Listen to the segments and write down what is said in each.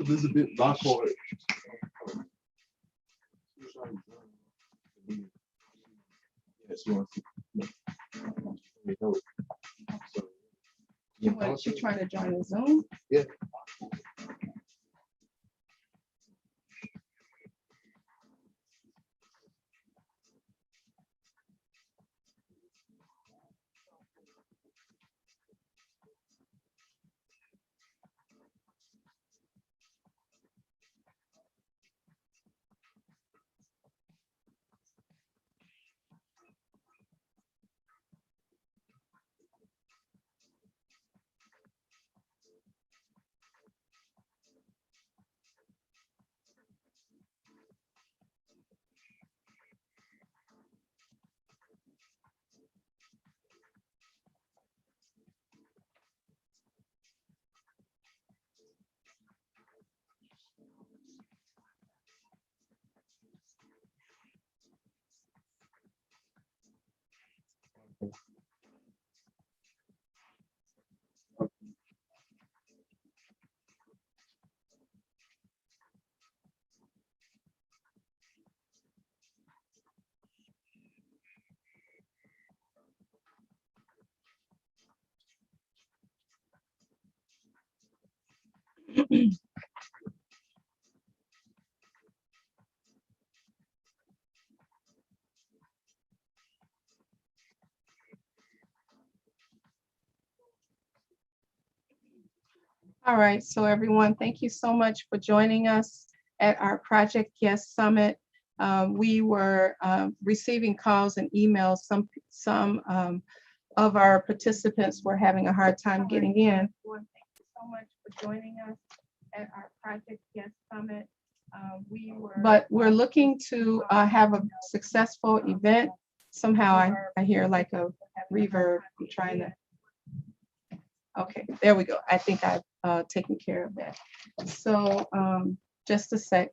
Elizabeth Lockhart. Yes, she wants to. She's trying to join the Zoom? Yeah. All right, so everyone, thank you so much for joining us at our Project Yes Summit. We were receiving calls and emails. Some of our participants were having a hard time getting in. Thank you so much for joining us at our Project Yes Summit. But we're looking to have a successful event. Somehow I hear like a reverb. I'm trying to. Okay, there we go. I think I've taken care of that. So just a sec.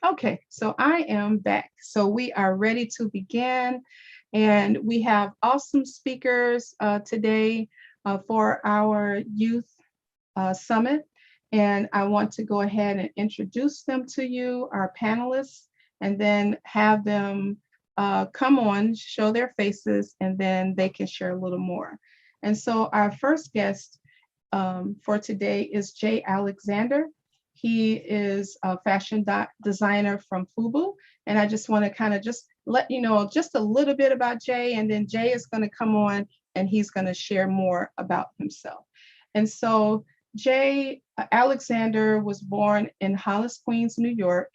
Okay, so I am back. So we are ready to begin, and we have awesome speakers today for our youth summit. And I want to go ahead and introduce them to you, our panelists, and then have them come on, show their faces, and then they can share a little more. And so our first guest for today is Jay Alexander. He is a fashion designer from FUBU. And I just want to kind of just let you know just a little bit about Jay, and then Jay is going to come on and he's going to share more about himself. And so Jay Alexander was born in Hollis, Queens, New York.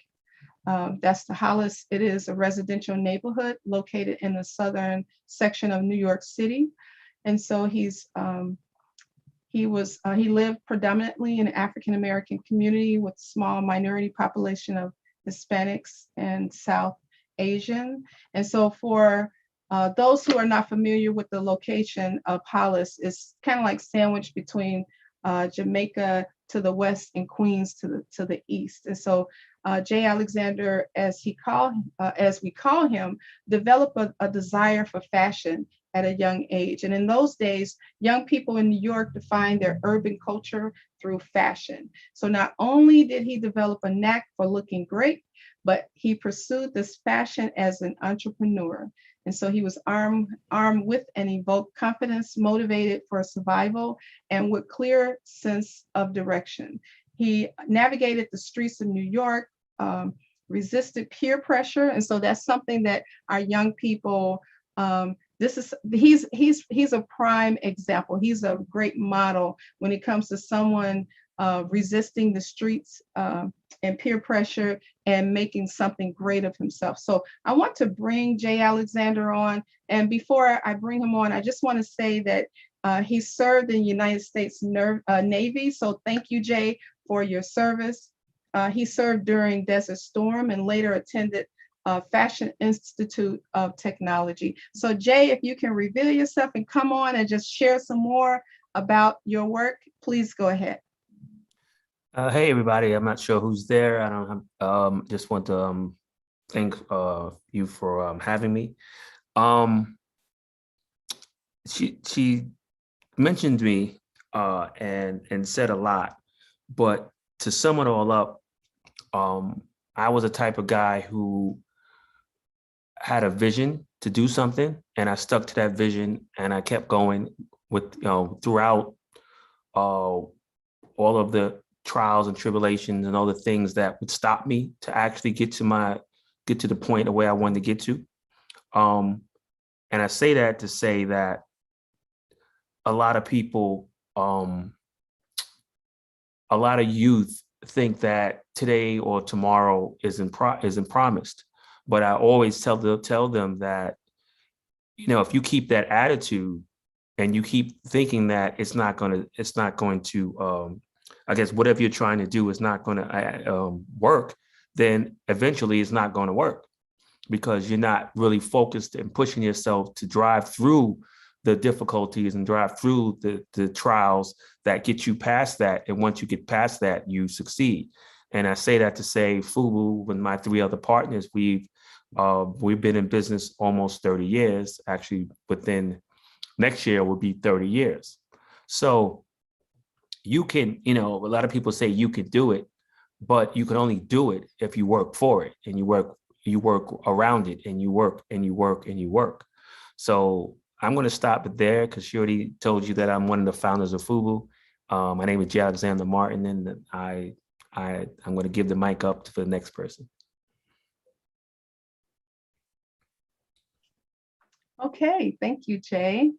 That's the Hollis. It is a residential neighborhood located in the southern section of New York City. And so he lived predominantly in an African-American community with a small minority population of Hispanics and South Asian. And so for those who are not familiar with the location of Hollis, it's kind of like sandwiched between Jamaica to the west and Queens to the east. And so Jay Alexander, as we call him, developed a desire for fashion at a young age. And in those days, young people in New York defined their urban culture through fashion. So not only did he develop a knack for looking great, but he pursued this fashion as an entrepreneur. And so he was armed with an evoked confidence, motivated for survival, and with clear sense of direction. He navigated the streets of New York, resisted peer pressure. And so that's something that our young people, he's a prime example. He's a great model when it comes to someone resisting the streets and peer pressure and making something great of himself. So I want to bring Jay Alexander on. And before I bring him on, I just want to say that he served in the United States Navy. So thank you, Jay, for your service. He served during Desert Storm and later attended Fashion Institute of Technology. So Jay, if you can reveal yourself and come on and just share some more about your work, please go ahead. Hey everybody, I'm not sure who's there. I don't have, just want to thank you for having me. She mentioned me and said a lot, but to sum it all up, I was a type of guy who had a vision to do something, and I stuck to that vision, and I kept going with throughout all of the trials and tribulations and all the things that would stop me to actually get to the point of where I wanted to get to. And I say that to say that a lot of people, a lot of youth think that today or tomorrow isn't promised. But I always tell them that, if you keep that attitude and you keep thinking that it's not going to, I guess whatever you're trying to do is not going to work, then eventually it's not going to work, because you're not really focused and pushing yourself to drive through the difficulties and drive through the trials that get you past that. And once you get past that, you succeed. And I say that to say, FUBU, with my 3 other partners, we've been in business almost 30 years. Actually, within next year will be 30 years. So you can, a lot of people say you can do it, but you can only do it if you work for it, and you work around it, and you work and you work and you work. So I'm going to stop it there, because she already told you that I'm one of the founders of FUBU. My name is Jay Alexander Martin, and I'm going to give the mic up for the next person. Okay, thank you, Jay.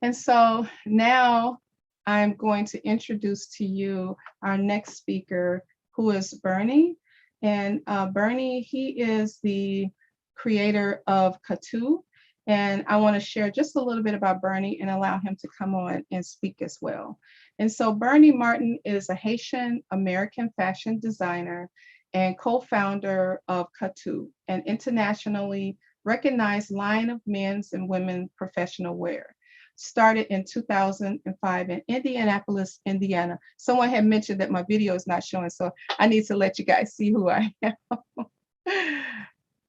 And so now I'm going to introduce to you our next speaker, who is Bernie. And Bernie, he is the creator of Katu. And I want to share just a little bit about Bernie and allow him to come on and speak as well. And so Bernie Martin is a Haitian American fashion designer and co-founder of Katu, an internationally recognized line of men's and women's professional wear. Started in 2005 in Indianapolis, Indiana. Someone had mentioned that my video is not showing, so I need to let you guys see who I am.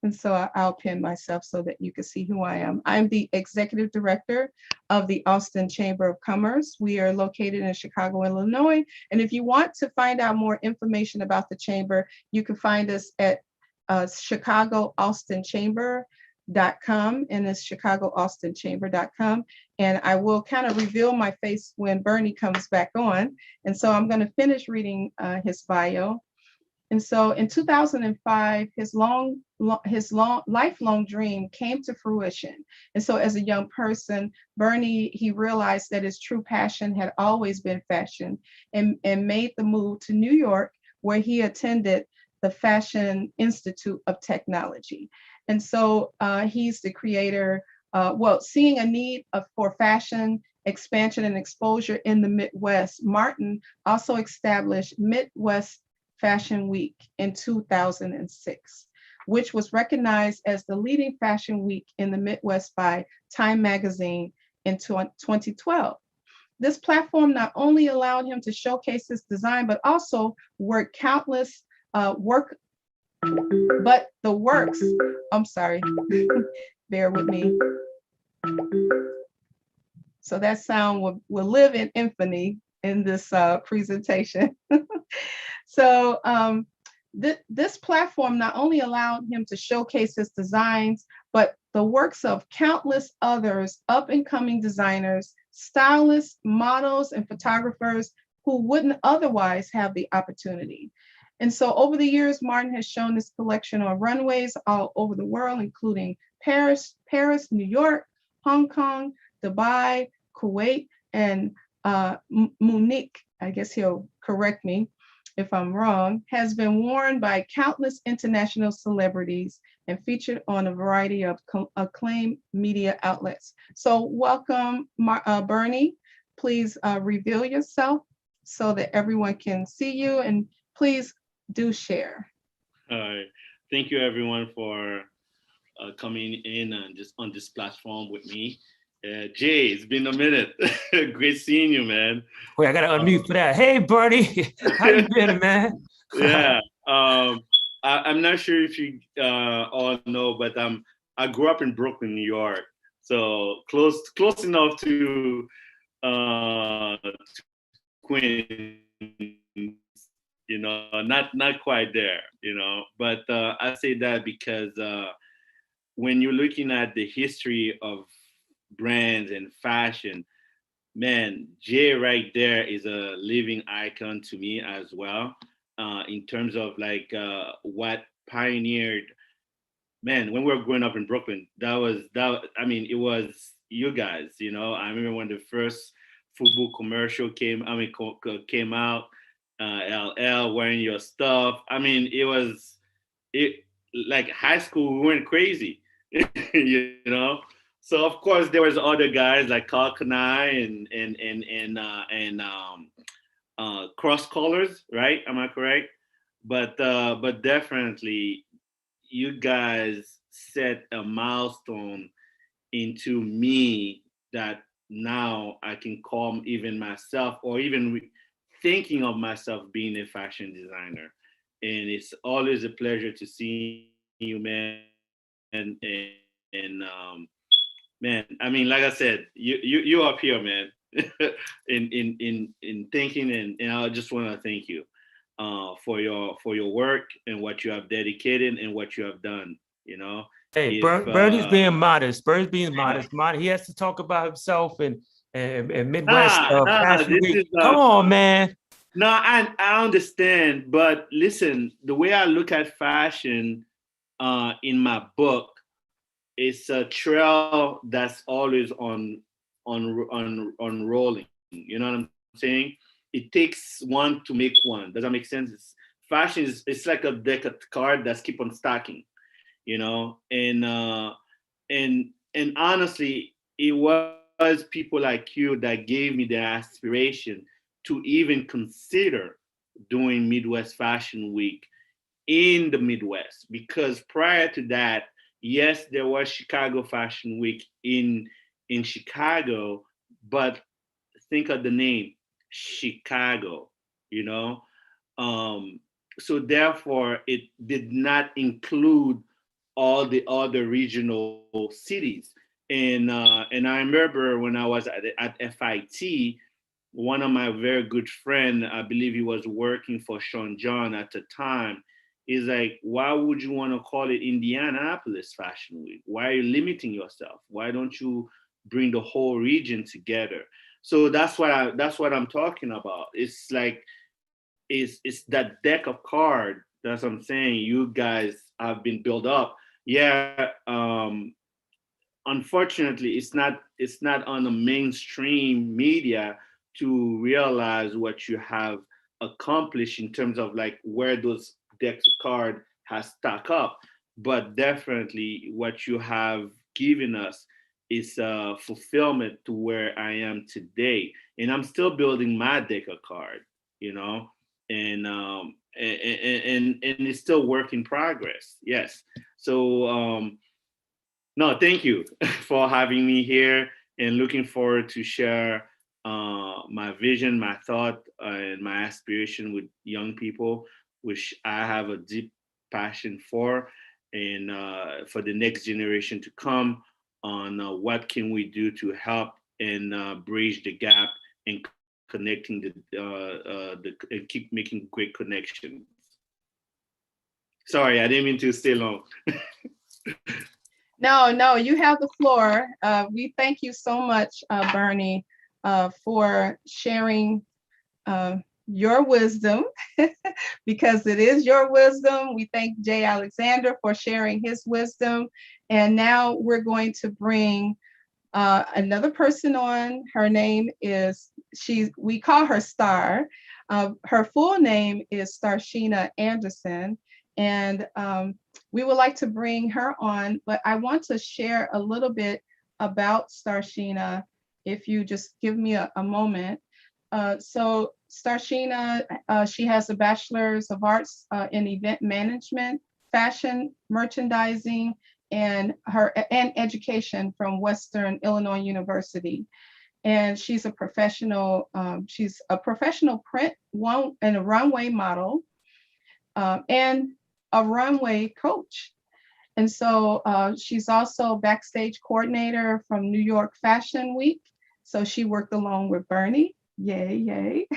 And so I'll pin myself so that you can see who I am. I'm the executive director of the Austin Chamber of Commerce. We are located in Chicago, Illinois. And if you want to find out more information about the chamber, you can find us at ChicagoAustinChamber.com, and it's ChicagoAustinChamber.com. And I will kind of reveal my face when Bernie comes back on. And so I'm going to finish reading his bio. And so in 2005, his lifelong dream came to fruition. And so as a young person, Bernie, he realized that his true passion had always been fashion, and made the move to New York, where he attended the Fashion Institute of Technology. And so he's the creator, seeing a need for fashion expansion and exposure in the Midwest, Martin also established Midwest Fashion Week in 2006, which was recognized as the leading fashion week in the Midwest by Time Magazine in 2012. This platform not only allowed him to showcase his design, but also work countless works, I'm sorry, bear with me. So that sound will live in infamy in this presentation. So this platform not only allowed him to showcase his designs, but the works of countless others, up-and-coming designers, stylists, models, and photographers who wouldn't otherwise have the opportunity. And so over the years, Martin has shown this collection on runways all over the world, including Paris, New York, Hong Kong, Dubai, Kuwait, and Munich. I guess he'll correct me if I'm wrong, has been worn by countless international celebrities and featured on a variety of acclaimed media outlets. So welcome, Bernie. Please reveal yourself so that everyone can see you, and please do share. Hi, thank you everyone for coming in and just on this platform with me. Jay, it's been a minute. Great seeing you, man. Wait, I gotta unmute for that. Hey, Bernie, how you been, man? Yeah. I'm not sure if you all know, but I grew up in Brooklyn, New York, so close enough to Queens, not quite there, But I say that because when you're looking at the history of brands and fashion, man, Jay right there is a living icon to me as well. In terms of like what pioneered, man, when we were growing up in Brooklyn, that. I mean, it was you guys. I remember when the first football commercial came out. LL wearing your stuff. I mean, it like high school. We went crazy, you know. So of course there was other guys like Carl Kanai and Cross Colors, right? Am I correct? But definitely you guys set a milestone into me that now I can call even myself or even thinking of myself being a fashion designer. And it's always a pleasure to see you, man. And man, I mean, like I said, you up here, man. in thinking, and I just want to thank you for your work and what you have dedicated and what you have done. Hey, If Bernie's being modest. Bernie's being modest. He has to talk about himself and Midwest Fashion this Week. is Come on, man. no, I understand, but listen, the way I look at fashion in my book, it's a trail that's always on rolling. You know what I'm saying? It takes one to make one. Does that make sense? Fashion is it's like a deck of cards that's keep on stacking. And honestly, it was people like you that gave me the aspiration to even consider doing Midwest Fashion Week in the Midwest, because prior to that, yes, there was Chicago Fashion Week in Chicago, but think of the name, Chicago, you know. Um, so therefore, it did not include all the other regional cities. And I remember when I was at FIT, one of my very good friend, I believe he was working for Sean John at the time, is like, why would you want to call it Indianapolis Fashion Week? Why are you limiting yourself? Why don't you bring the whole region together? So that's what I'm talking about. It's like it's that deck of card. That's what I'm saying. You guys have been built up. Yeah. Unfortunately, it's not on the mainstream media to realize what you have accomplished in terms of like where those decks of card has stacked up. But definitely, what you have given us is fulfillment to where I am today, and I'm still building my deck of card, you know, and it's still work in progress. Yes. So no, thank you for having me here, and looking forward to share my vision, my thought, and my aspiration with young people, which I have a deep passion for, and for the next generation to come on what can we do to help and bridge the gap and connecting and keep making great connections. Sorry, I didn't mean to stay long. No, you have the floor. We thank you so much, Bernie, for sharing your wisdom, because it is your wisdom. We thank Jay Alexander for sharing his wisdom. And now we're going to bring another person on. Her name is, we call her Star. Her full name is Starshina Anderson. And we would like to bring her on, but I want to share a little bit about Starshina, if you just give me a moment. So Starshina, she has a Bachelor's of Arts in Event Management fashion merchandising and education from Western Illinois University. And she's a professional print and a runway model, and a runway coach. And so she's also backstage coordinator from New York Fashion Week. So she worked along with Bernie. Yay, yay.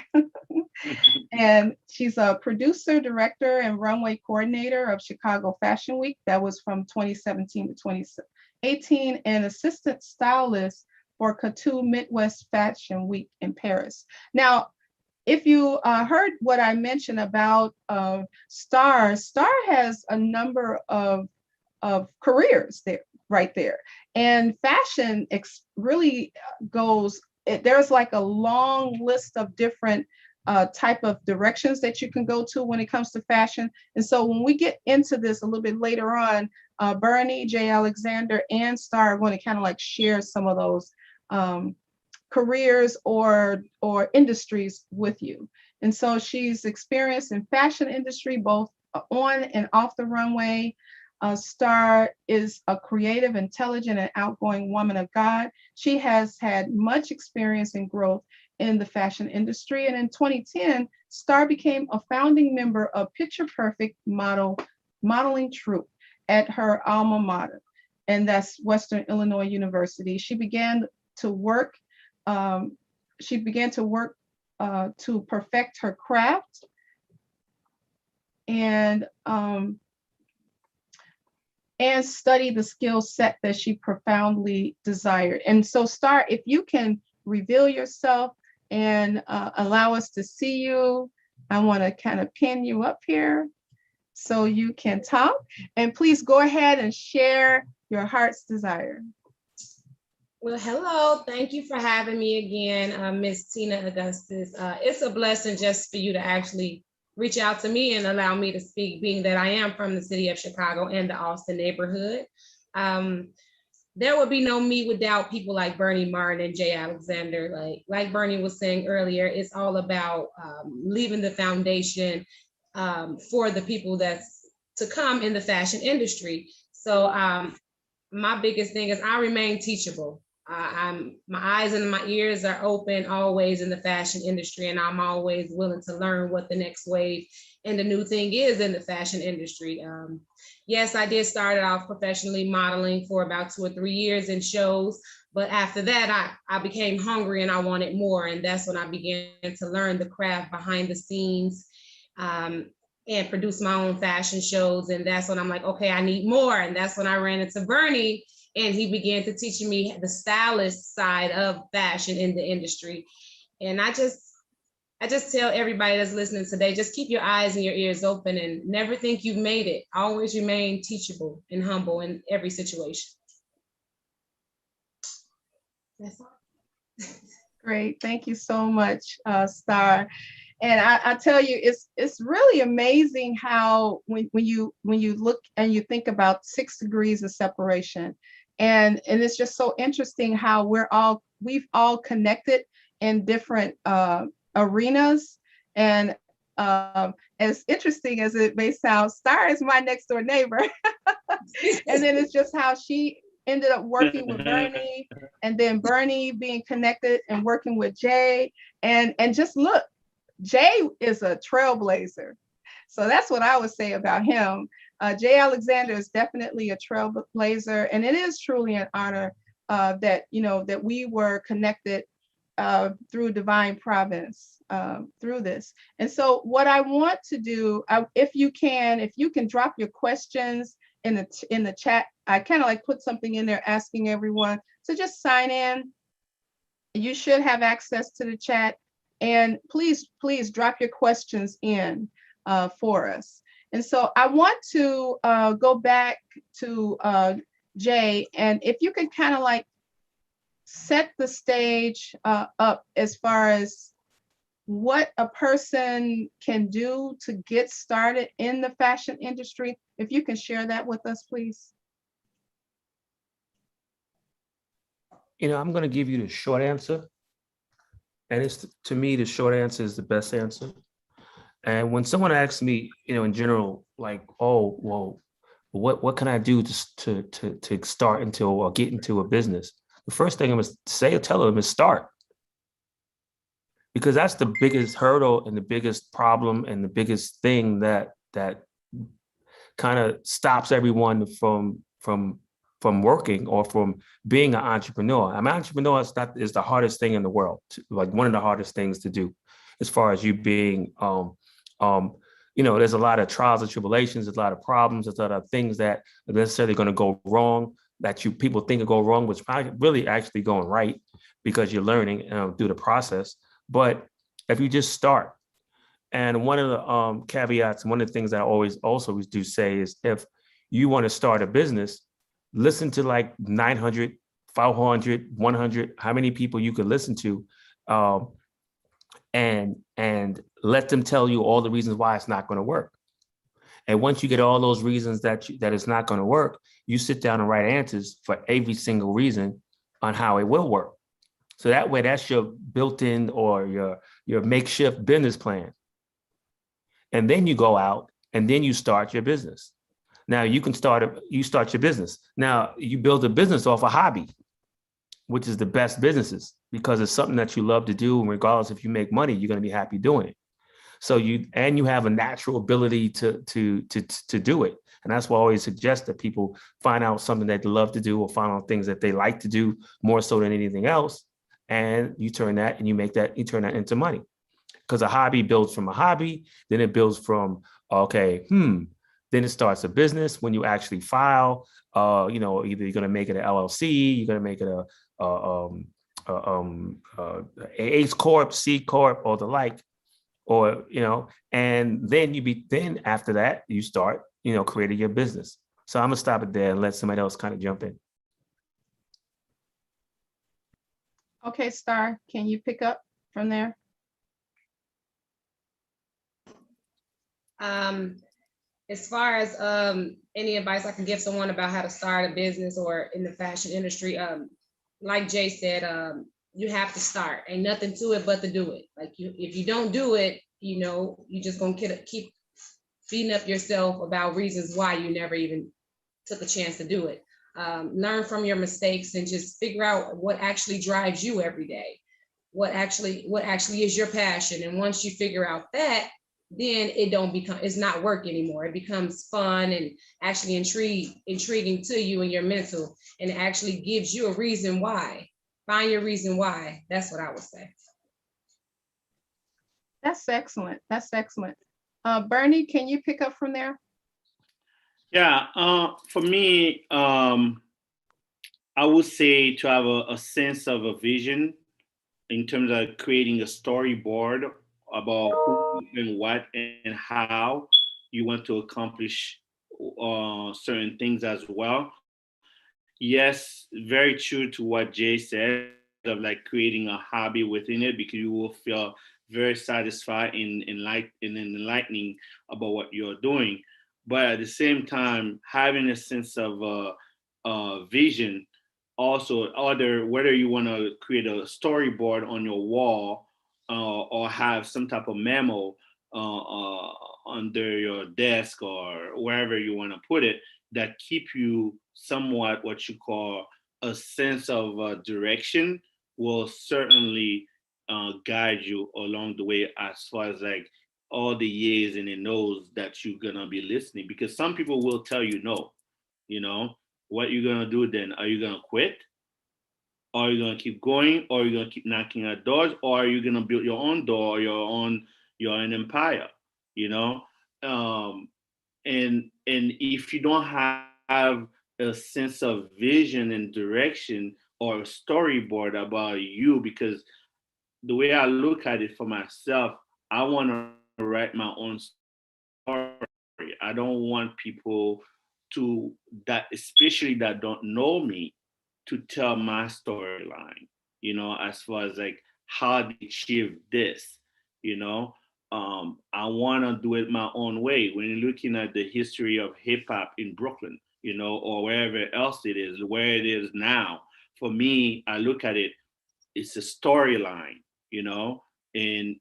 And she's a producer, director, and runway coordinator of Chicago Fashion Week. That was from 2017 to 2018, and assistant stylist for Couture Midwest Fashion Week in Paris. Now, if you heard what I mentioned about Star has a number of careers there, right there. And fashion really goes, there's like a long list of different type of directions that you can go to when it comes to fashion. And so when we get into this a little bit later on, Bernie, J. Alexander, and Star are going to kind of like share some of those careers or industries with you. And so she's experienced in fashion industry, both on and off the runway. Star is a creative, intelligent, and outgoing woman of God. She has had much experience and growth in the fashion industry. And in 2010, Star became a founding member of Picture Perfect modeling troupe at her alma mater, and that's Western Illinois University. She began to work to perfect her craft, and study the skill set that she profoundly desired. And so, Star, if you can reveal yourself and allow us to see you, I want to kind of pin you up here so you can talk. And please go ahead and share your heart's desire. Well, hello. Thank you for having me again, Ms. Tina Augustus. It's a blessing just for you to actually reach out to me and allow me to speak, being that I am from the city of Chicago and the Austin neighborhood. There would be no me without people like Bernie Martin and Jay Alexander. Like Bernie was saying earlier, it's all about leaving the foundation for the people that's to come in the fashion industry. So my biggest thing is I remain teachable. My eyes and my ears are open always in the fashion industry, and I'm always willing to learn what the next wave and the new thing is in the fashion industry. Yes, I did start off professionally modeling for about 2 or 3 years in shows, but after that, I became hungry and I wanted more, and that's when I began to learn the craft behind the scenes and produce my own fashion shows. And that's when I'm like, okay, I need more. And that's when I ran into Bernie, and he began to teach me the stylist side of fashion in the industry. And I just tell everybody that's listening today, just keep your eyes and your ears open and never think you've made it. Always remain teachable and humble in every situation. That's all. Great, thank you so much, Star. And I tell you, it's really amazing how when you look and you think about 6 degrees of separation, and it's just so interesting how we've all connected in different arenas. And as interesting as it may sound, Star is my next door neighbor. And then it's just how she ended up working with Bernie, and then Bernie being connected and working with Jay. And just look, Jay is a trailblazer. So that's what I would say about him. Jay Alexander is definitely a trailblazer, and it is truly an honor that we were connected through divine providence through this. And so what I want to do, if you can drop your questions in the chat. I kind of like put something in there asking everyone to just sign in. You should have access to the chat, and please drop your questions in for us. And so I want to go back to Jay, and if you could kind of like set the stage up as far as what a person can do to get started in the fashion industry. If you can share that with us, please. I'm going to give you the short answer. And to me, the short answer is the best answer. And when someone asks me, in general, like, oh, well, what can I do to start into or get into a business? The first thing I'm gonna say or tell them is start. Because that's the biggest hurdle and the biggest problem and the biggest thing that kind of stops everyone from working or from being an entrepreneur. I'm an entrepreneur is the hardest thing in the world, like one of the hardest things to do, as far as you being, there's a lot of trials and tribulations, there's a lot of problems, there's a lot of things that are necessarily going to go wrong that people think will go wrong, which probably really actually going right because you're learning through the process. But if you just start, and one of the caveats, one of the things that I always also do say is if you want to start a business, listen to like 900, 500, 100, how many people you could listen to, and let them tell you all the reasons why it's not going to work. And once you get all those reasons that it's not going to work, you sit down and write answers for every single reason on how it will work. So that way, that's your built-in or your makeshift business plan. And then you go out and then you start your business. Now you start your business. Now you build a business off a hobby, which is the best businesses because it's something that you love to do. And regardless if you make money, you're going to be happy doing it. So you have a natural ability to do it. And that's why I always suggest that people find out something that they love to do or find out things that they like to do more so than anything else. And you turn that and you turn that into money. Because a hobby builds from a hobby, then it builds from, then it starts a business when you actually file, either you're going to make it an LLC, you're going to make it a A Corp, C Corp, or the like, or, and then after that, you start, creating your business. So I'm gonna stop it there and let somebody else kind of jump in. Okay, Star, can you pick up from there? As far as any advice I can give someone about how to start a business or in the fashion industry, like Jay said, you have to start. Ain't nothing to it but to do it. Like if you don't do it, you just gonna keep beating up yourself about reasons why you never even took a chance to do it. Learn from your mistakes and just figure out what actually drives you every day. What actually is your passion. And once you figure out that, then it's not work anymore. It becomes fun and actually intriguing to you and your mental, and it actually gives you a reason why. Find your reason why. That's what I would say. That's excellent. That's excellent. Bernie, can you pick up from there? Yeah, for me, I would say to have a sense of a vision in terms of creating a storyboard about who and what and how you want to accomplish certain things as well. Yes, very true to what Jay said of like creating a hobby within it, because you will feel very satisfied and enlightening about what you're doing. But at the same time, having a sense of vision, also whether you want to create a storyboard on your wall or have some type of memo under your desk or wherever you want to put it, that keep you somewhat what you call a sense of direction, will certainly guide you along the way as far as like all the years and the no's that you're gonna be listening. Because some people will tell you no, what you're gonna do then? Are you gonna quit? Or are you gonna keep going? Or are you gonna keep knocking at doors? Or are you gonna build your own door, your own empire? And if you don't have a sense of vision and direction or a storyboard about you, because the way I look at it for myself, I want to write my own story. I don't want people especially that don't know me, to tell my storyline, as far as like how they achieve this, I want to do it my own way. When you're looking at the history of hip hop in Brooklyn, or wherever else it is, where it is now, for me, I look at it, it's a storyline, And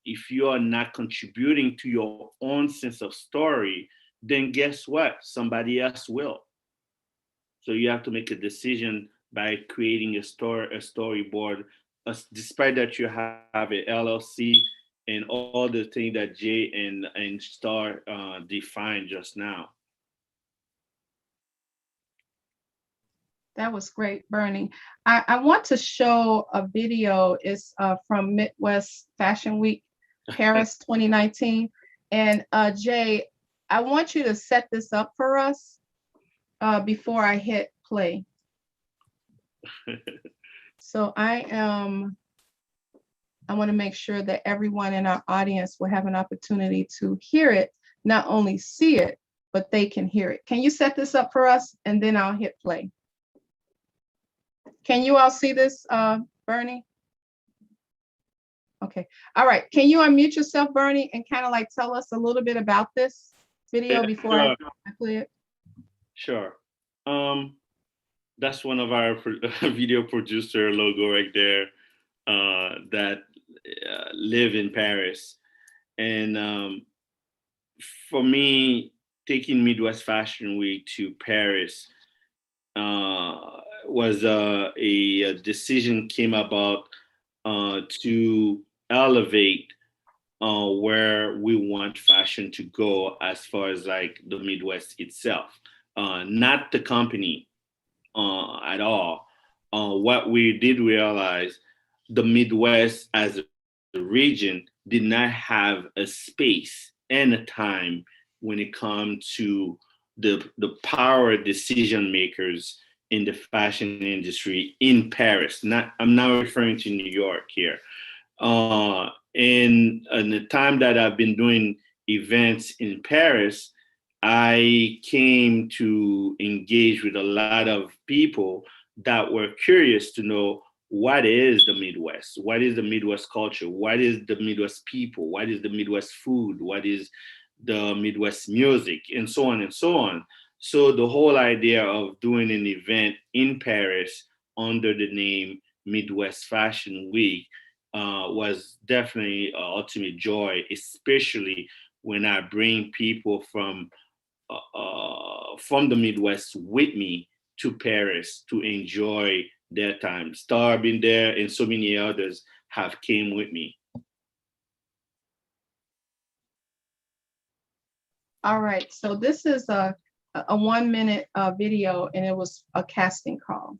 if you are not contributing to your own sense of story, then guess what? Somebody else will. So you have to make a decision by creating a storyboard, despite that you have a LLC and all the things that Jay and Star defined just now. That was great, Bernie. I want to show a video. It's from Midwest Fashion Week, Paris 2019. And Jay, I want you to set this up for us before I hit play. So I want to make sure that everyone in our audience will have an opportunity to hear it, not only see it, but they can hear it. Can you set this up for us? And then I'll hit play. Can you all see this, Bernie? Okay, all right. Can you unmute yourself, Bernie, and kind of like tell us a little bit about this video before I play it? Sure. That's one of our video producer logo right there that live in Paris. And for me, taking Midwest Fashion Week to Paris was a decision came about to elevate where we want fashion to go as far as like the Midwest itself, not the company at all. What we did realize, the Midwest as a region did not have a space and a time when it comes to the power decision makers in the fashion industry in Paris. I'm not referring to New York here. In the time that I've been doing events in Paris, I came to engage with a lot of people that were curious to know what is the Midwest? What is the Midwest culture? What is the Midwest people? What is the Midwest food? What is the Midwest music? And so on and so on. So the whole idea of doing an event in Paris under the name Midwest Fashion Week was definitely an ultimate joy, especially when I bring people from the Midwest with me to Paris to enjoy their time. Star been there, and so many others have came with me. All right, so this is a 1 minute video, and it was a casting call.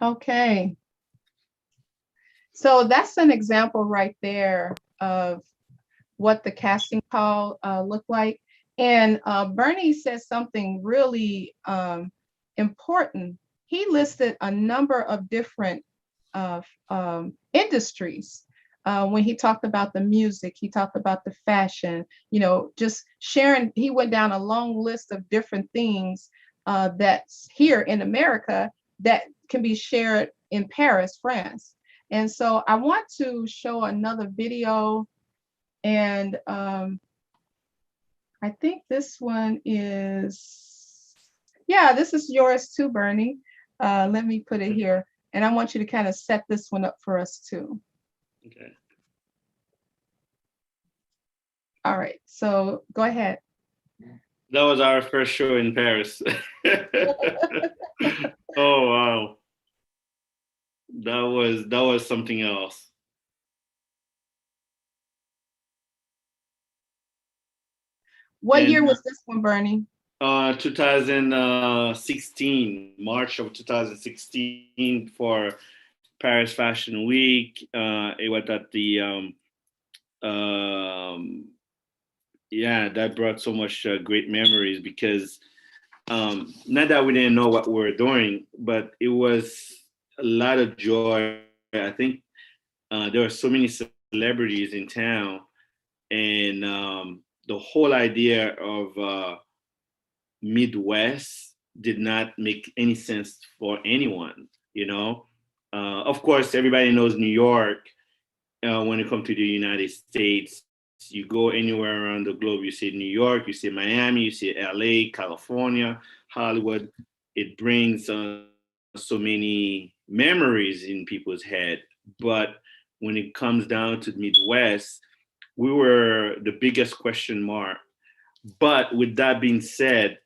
Okay. So that's an example right there of what the casting call looked like. And Bernie said something really important. He listed a number of different industries. When he talked about the music, he talked about the fashion, just sharing. He went down a long list of different things that's here in America that can be shared in Paris, France. And so I want to show another video, and I think this one is, yeah, this is yours too, Bernie. Let me put it here, and I want you to kind of set this one up for us too. Okay. All right, so go ahead. That was our first show in Paris. Oh wow, that was something else. What year And was this one, Bernie? 2016, March of 2016 for Paris Fashion Week. It was at the yeah, that brought so much great memories because not that we didn't know what we were doing, but it was a lot of joy. I think there were so many celebrities in town, and the whole idea of Midwest did not make any sense for anyone. You know, of course, everybody knows New York. When it comes to the United States, you go anywhere around the globe, you see New York, you see Miami, you see LA, California, Hollywood. It brings so many memories in people's head. But when it comes down to the Midwest, we were the biggest question mark. But with that being said,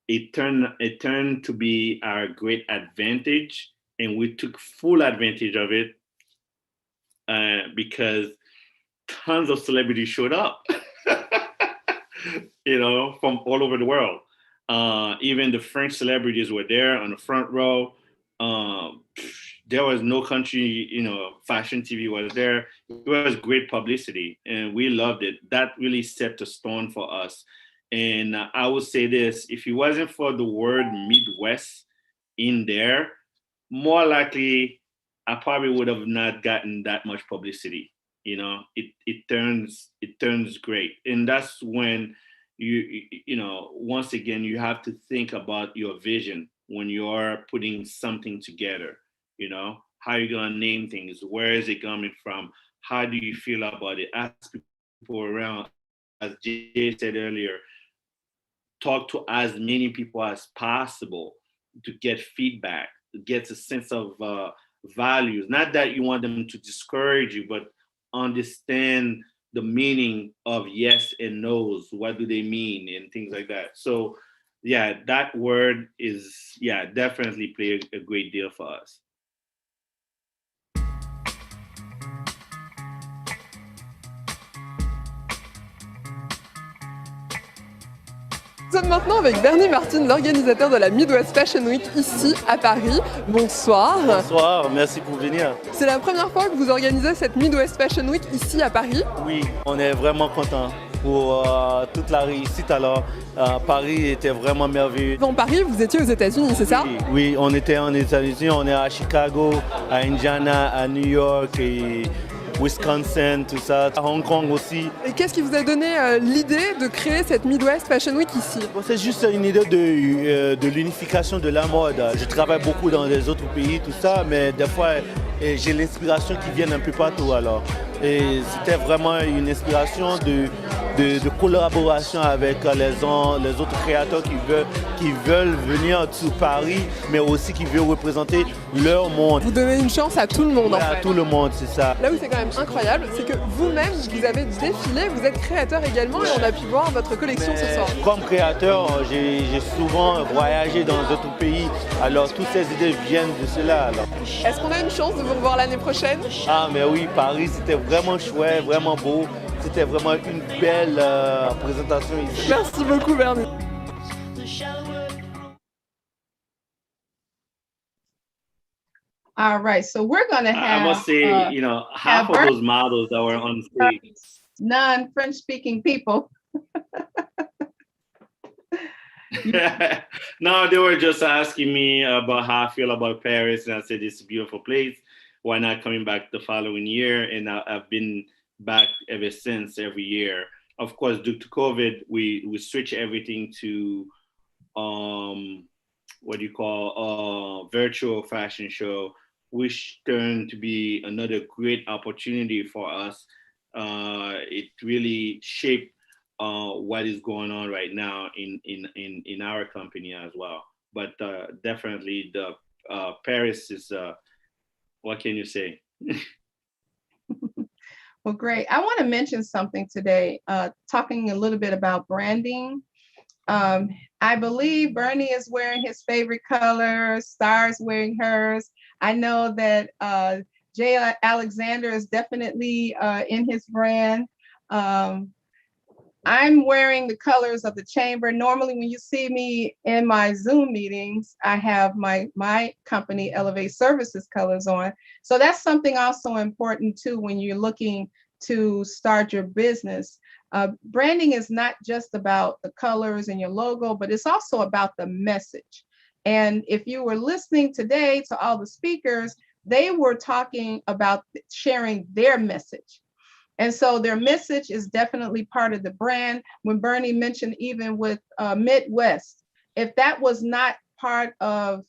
it turned to be our great advantage, and we took full advantage of it because tons of celebrities showed up, from all over the world. Even the French celebrities were there on the front row. Um, there was no country, fashion TV was there. It was great publicity, and we loved it. That really set the stone for us. And I would say this: if it wasn't for the word Midwest in there, more likely I probably would have not gotten that much publicity. It turns great, and that's when once again you have to think about your vision when you're putting something together. How you gonna name things? Where is it coming from? How do you feel about it? Ask people around. As Jay said earlier, talk to as many people as possible to get feedback, to get a sense of values. Not that you want them to discourage you, but understand the meaning of yes and no's. What do they mean and things like that. So, yeah, that word is definitely play a great deal for us. Nous sommes maintenant avec Bernie Martin, l'organisateur de la Midwest Fashion Week ici à Paris. Bonsoir. Bonsoir, merci pour venir. C'est la première fois que vous organisez cette Midwest Fashion Week ici à Paris. Oui, on est vraiment content pour toute la réussite. Alors, Paris était vraiment merveilleux. Dans Paris, vous étiez aux États-Unis, c'est ça? Oui, on était en États-Unis, on est à Chicago, à Indiana, à New York et Wisconsin, tout ça, à Hong Kong aussi. Et qu'est-ce qui vous a donné l'idée de créer cette Midwest Fashion Week ici? C'est juste une idée de l'unification de la mode. Je travaille beaucoup dans les autres pays, tout ça, mais des fois, j'ai l'inspiration qui vient un peu partout. Alors. Et c'était vraiment une inspiration de collaboration avec les autres créateurs qui veulent venir sur Paris, mais aussi qui veulent représenter leur monde. Vous donnez une chance à tout le monde. Ouais, à tout le monde, c'est ça. Là où c'est quand même incroyable, c'est que vous-même, vous avez défilé, vous êtes créateur également et on a pu voir votre collection ce soir. Comme créateur, j'ai souvent voyagé dans d'autres pays, alors toutes ces idées viennent de cela. Alors. Est-ce qu'on a une chance de vous revoir l'année prochaine? Ah mais oui, Paris c'était vraiment chouette, vraiment beau. C'était vraiment une belle présentation ici. Merci beaucoup Bernie. All right, so we're gonna have. I must say, half of those models that were on stage, non-French speaking people. No, they were just asking me about how I feel about Paris, and I said it's a beautiful place. Why not coming back the following year? And I've been back ever since, every year. Of course, due to COVID, we switched everything to virtual fashion show, which turned to be another great opportunity for us. It really shaped what is going on right now in our company as well. But definitely the Paris is, what can you say? Well, great. I want to mention something today, talking a little bit about branding. I believe Bernie is wearing his favorite color, Star's wearing hers. I know that Jay Alexander is definitely in his brand. I'm wearing the colors of the chamber. Normally, when you see me in my Zoom meetings, I have my company Elevate Services colors on. So that's something also important too when you're looking to start your business. Branding is not just about the colors and your logo, but it's also about the message. And if you were listening today to all the speakers, they were talking about sharing their message. And so their message is definitely part of the brand. When Bernie mentioned even with Midwest, if that was not part of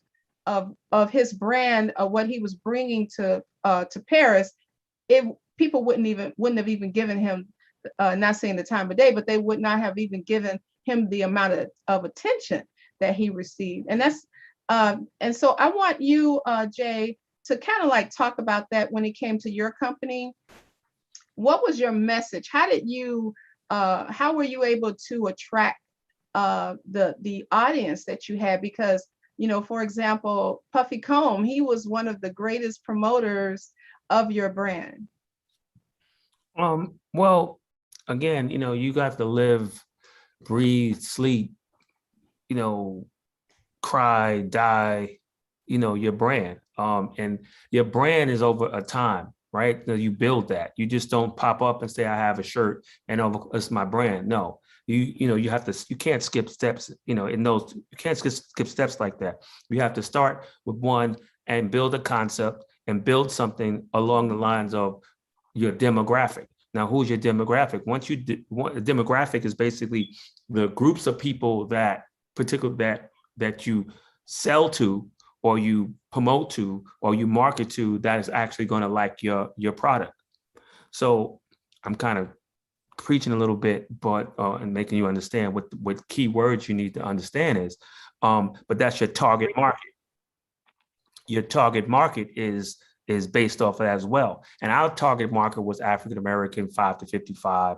his brand, of what he was bringing to Paris, people wouldn't have even given him, not saying the time of day, but they would not have even given him the amount of attention that he received. And that's and so I want you, Jay, to kind of like talk about that when it came to your company. What was your message? How were you able to attract the audience that you had? Because, you know, for example, Puffy Comb, he was one of the greatest promoters of your brand. Well, again, you know, you got to live, breathe, sleep, you know, cry, die, you know, your brand. And your brand is over a time, right? You build that. You just don't pop up and say, I have a shirt and it's my brand. No, you know, you can't skip steps, you know, you can't skip steps like that. You have to start with one and build a concept and build something along the lines of your demographic. Now, who's your demographic? Once the demographic is basically the groups of people that you sell to, or you promote to, or you market to, that is actually going to like your product. So I'm kind of preaching a little bit, but and making you understand what key words you need to understand is, but that's your target market. Your target market is based off of that as well. And our target market was African-American, 5 to 55,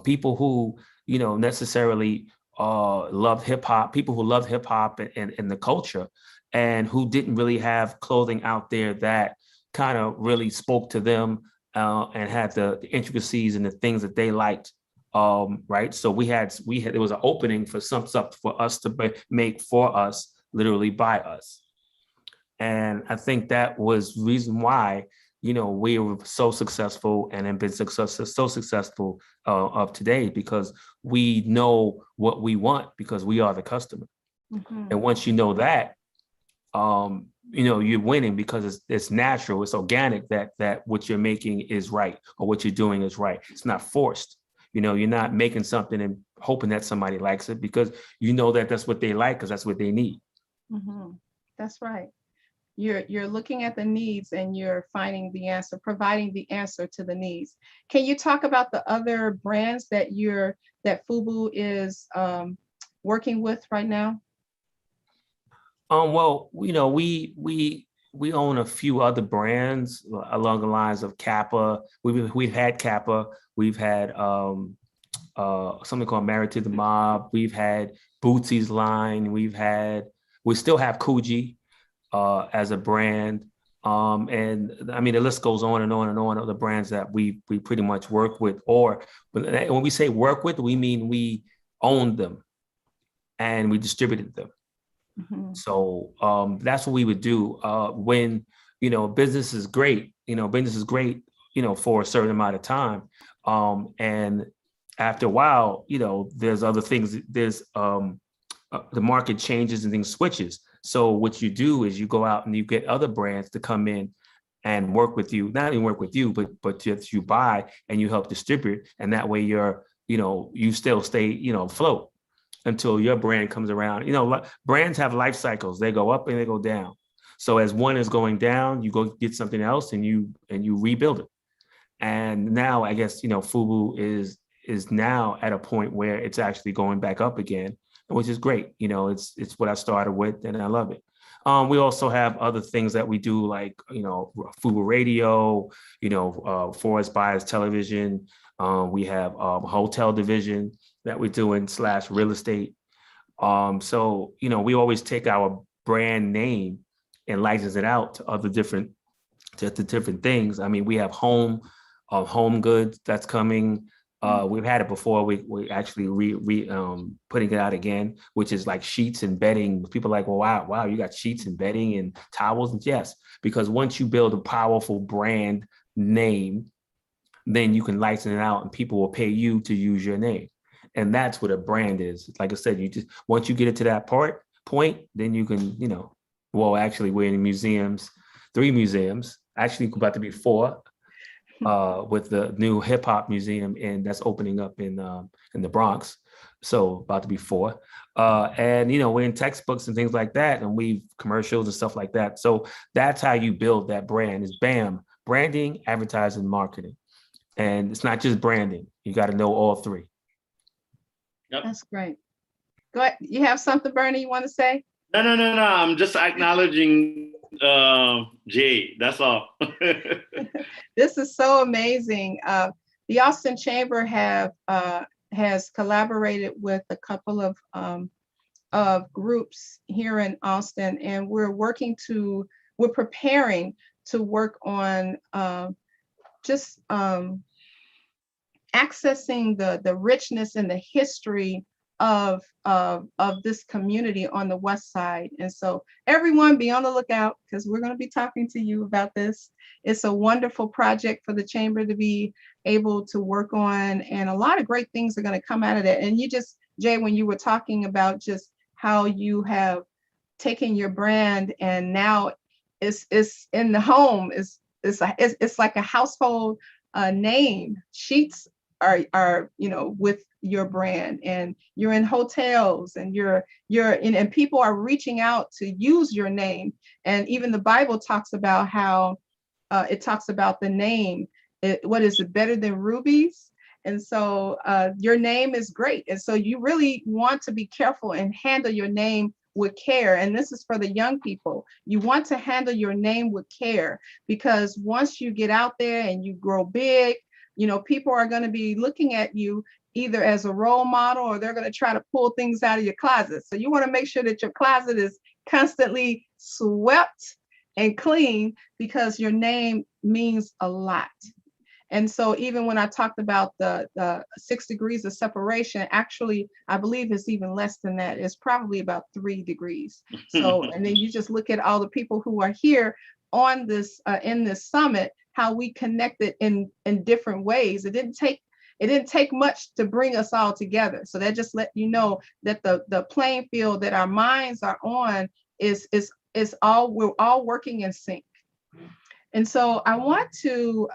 people who, you know, necessarily love hip hop, people who love hip hop and the culture, and who didn't really have clothing out there that kind of really spoke to them and had the intricacies and the things that they liked. Right. So we had there was an opening for some stuff for us to make for us, literally by us. And I think that was the reason why, you know, we were so successful and have been so successful of today, because we know what we want, because we are the customer. Mm-hmm. And once you know that, you know, you're winning, because it's natural, it's organic that what you're making is right, or what you're doing is right. It's not forced. You know, you're not making something and hoping that somebody likes it, because you know that that's what they like, because that's what they need. Mm-hmm. That's right. You're looking at the needs and you're finding the answer, providing the answer to the needs. Can you talk about the other brands that FUBU is working with right now? Well, you know, we own a few other brands along the lines of Kappa. We've had Kappa. We've had something called Married to the Mob. We've had Bootsy's line. We still have Coogi as a brand. And I mean, the list goes on and on and on of the brands that we pretty much work with. But when we say work with, we mean we owned them and we distributed them. Mm-hmm. So that's what we would do when, you know, business is great, you know, for a certain amount of time. And after a while, you know, there's other things, the market changes and things switches. So what you do is you go out and you get other brands to come in and work with you, not only work with you, but just you buy and you help distribute. And that way you still stay, you know, afloat until your brand comes around. You know, brands have life cycles. They go up and they go down. So as one is going down, you go get something else and you rebuild it. And now I guess, you know, FUBU is now at a point where it's actually going back up again, which is great. You know, it's what I started with and I love it. We also have other things that we do, like, you know, FUBU Radio, you know, Forest Buyers Television. We have a hotel division that we're doing / real estate. So, you know, we always take our brand name and license it out to other different, to different things. I mean, we have home goods that's coming. We've had it before. We actually putting it out again, which is like sheets and bedding. People are like, well, wow, you got sheets and bedding and towels. And yes, because once you build a powerful brand name, then you can license it out and people will pay you to use your name. And that's what a brand is. Like I said, you just, once you get it to that point, then you can, you know, well, actually we're in museums, 3 museums, actually about to be 4, with the new hip hop museum and that's opening up in the Bronx. So about to be 4. And, you know, we're in textbooks and things like that, and we've commercials and stuff like that. So that's how you build that brand is BAM, branding, advertising, marketing. And it's not just branding. You got to know all 3. That's great. Go ahead. You have something, Bernie, you want to say? No. I'm just acknowledging Jay. That's all. This is so amazing. The Austin Chamber has collaborated with a couple of groups here in Austin, and we're preparing to work on just accessing the richness and the history of this community on the West Side. And so everyone be on the lookout because we're going to be talking to you about this. It's a wonderful project for the Chamber to be able to work on, and a lot of great things are going to come out of that. And you just, Jay, when you were talking about just how you have taken your brand and now it's in the home, it's like a household name. Sheets are you know, with your brand, and you're in hotels, and you're in, and people are reaching out to use your name. And even the Bible talks about how it talks about the name. What is it, better than rubies? And so your name is great. And so you really want to be careful and handle your name with care. And this is for the young people. You want to handle your name with care, because once you get out there and you grow big, you know, people are going to be looking at you either as a role model, or they're going to try to pull things out of your closet. So you want to make sure that your closet is constantly swept and clean, because your name means a lot. And so even when I talked about the 6 degrees of separation, actually, I believe it's even less than that. It's probably about 3 degrees. So, and then you just look at all the people who are here on this, in this summit, how we connected in different ways. It didn't take much to bring us all together. So that just let you know that the playing field that our minds are on is all, we're all working in sync. And so I want to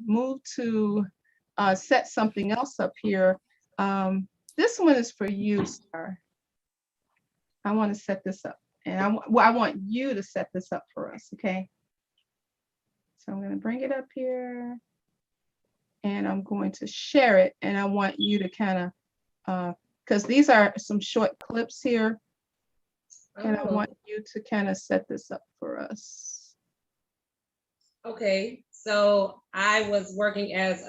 move to set something else up here. This one is for you, sir. I want to set this up, and I want you to set this up for us, okay? So I'm going to bring it up here, and I'm going to share it, and I want you to kind of, because these are some short clips here, and I want you to kind of set this up for us. Okay, so I was working as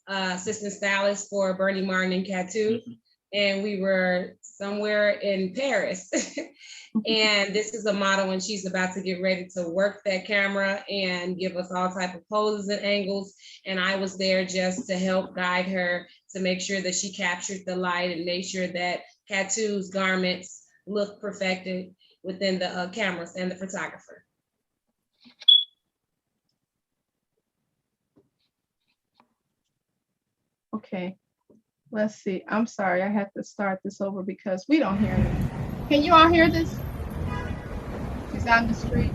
assistant stylist for Bernie Martin and Catu, and we were somewhere in Paris. And this is a model, and she's about to get ready to work that camera and give us all type of poses and angles. And I was there just to help guide her to make sure that she captured the light and made sure that Catu's garments looked perfected within the cameras and the photographer. Okay, let's see. I'm sorry, I have to start this over because we don't hear anything. Can you all hear this? She's out in the street.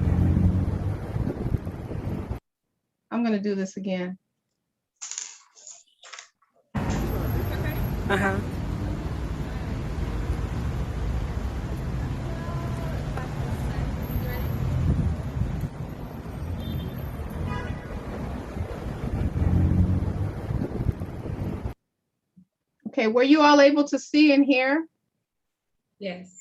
I'm gonna do this again. Uh-huh. Okay, were you all able to see and hear? Yes.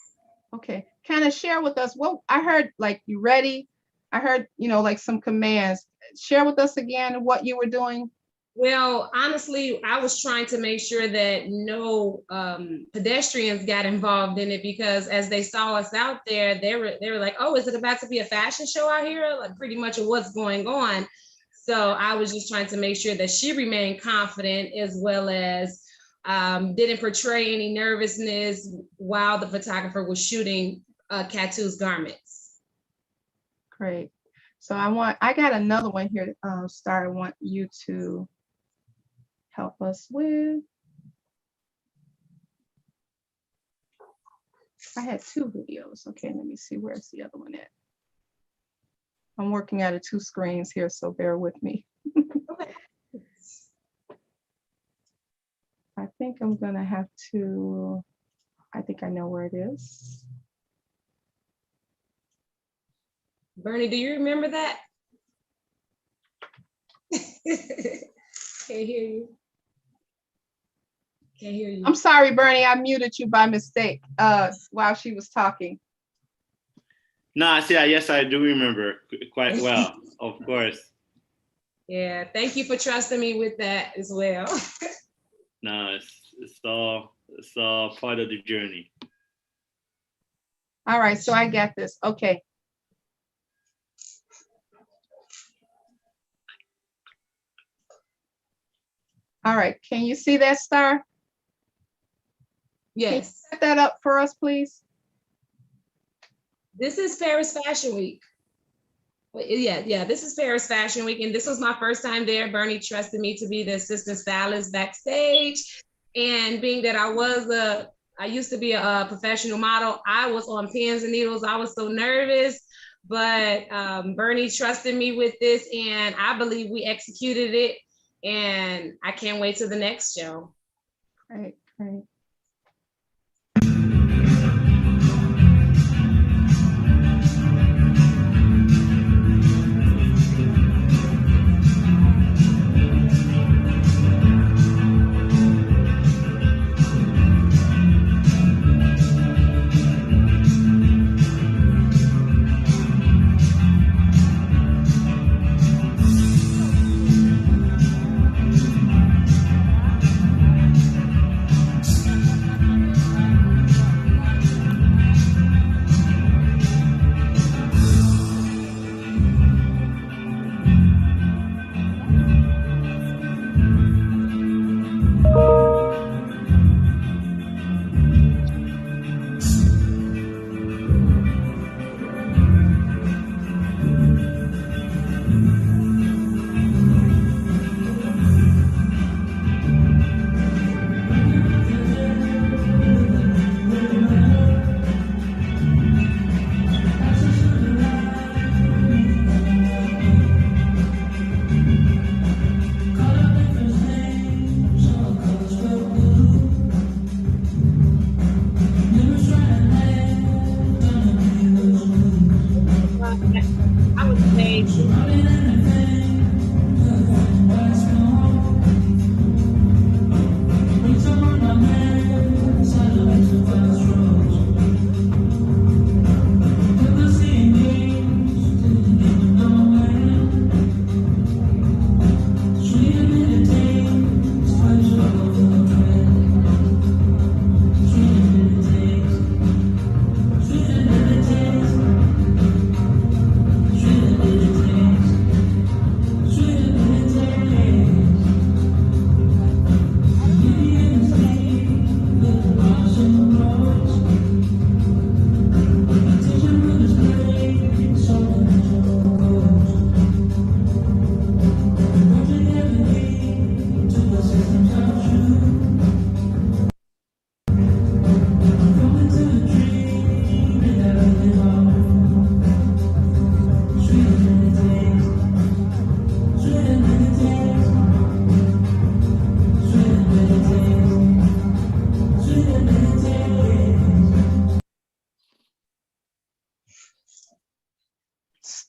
Okay, kind of share with us what I heard, like, you ready? I heard, you know, like some commands. Share with us again what you were doing. Well, honestly, I was trying to make sure that no pedestrians got involved in it, because as they saw us out there, they were like, "Oh, is it about to be a fashion show out here?" Like pretty much of what's going on. So I was just trying to make sure that she remained confident, as well as didn't portray any nervousness while the photographer was shooting Katu's garments. Great. So I got another one here, Star, I want you to help us with. I had two videos. Okay, let me see, where's the other one at? I'm working out of two screens here, so bear with me. I think I'm gonna have to, I think I know where it is. Bernie, do you remember that? Can't hear you. Can't hear you. I'm sorry, Bernie, I muted you by mistake while she was talking. No, I see. Yes, I do remember quite well. Of course. Yeah, thank you for trusting me with that as well. No, it's all part of the journey. All right, so I got this. Okay. All right, can you see that, Star? Can you Yes, set that up for us, please? this is Paris Fashion Week. Yeah, this is Paris Fashion Week, and this was my first time there. Bernie trusted me to be the assistant stylist backstage, and being that I used to be a professional model, I was on pins and needles. I was so nervous, but Bernie trusted me with this, and I believe we executed it, and I can't wait till the next show. Great, great. I would say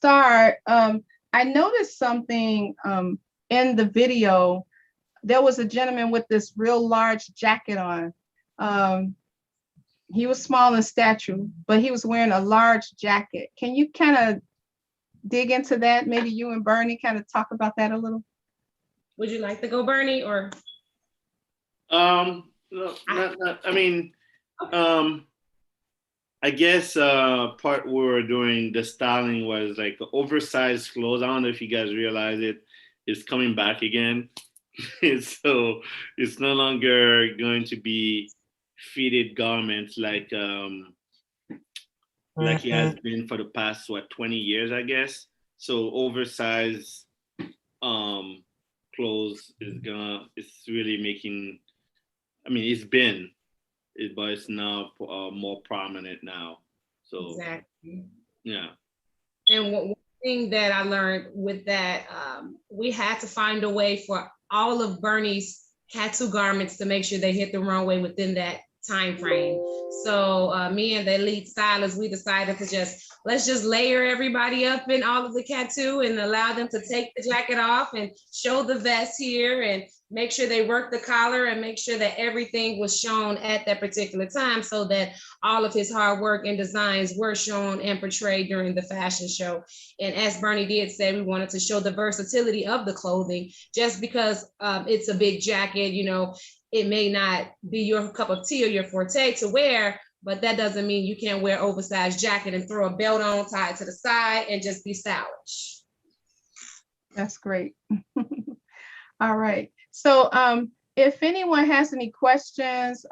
Star, I noticed something in the video. There was a gentleman with this real large jacket on. He was small in stature, but he was wearing a large jacket. Can you kind of dig into that? Maybe you and Bernie kind of talk about that a little? Would you like to go, Bernie, or? No, I mean, I guess part we were doing the styling was like oversized clothes. I don't know if you guys realize it. It's coming back again. So it's no longer going to be fitted garments like it has been for the past 20 years, I guess. So oversized clothes it's really making, I mean, but it's now more prominent now. So Exactly. yeah. And one thing that I learned with that, we had to find a way for all of Bernie's tattoo garments to make sure they hit the runway within that time frame. So me and the lead stylist, we decided to let's just layer everybody up in all of the tattoo and allow them to take the jacket off and show the vest here and make sure they work the collar and make sure that everything was shown at that particular time so that all of his hard work and designs were shown and portrayed during the fashion show. And as Bernie did say, we wanted to show the versatility of the clothing. Just because it's a big jacket, you know, it may not be your cup of tea or your forte to wear, but that doesn't mean you can't wear oversized jacket and throw a belt on, tie it to the side, and just be stylish. That's great. All right. So if anyone has any questions,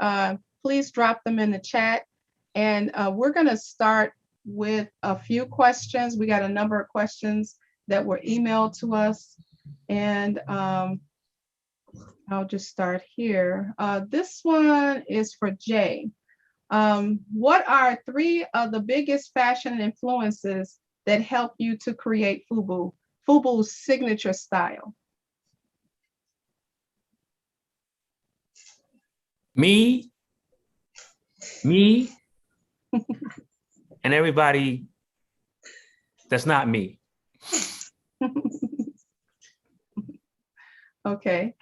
please drop them in the chat. And we're going to start with a few questions. We got a number of questions that were emailed to us. And I'll just start here. This one is for Jay. What are 3 of the biggest fashion influences that help you to create FUBU's signature style? Me, and everybody that's not me. Okay.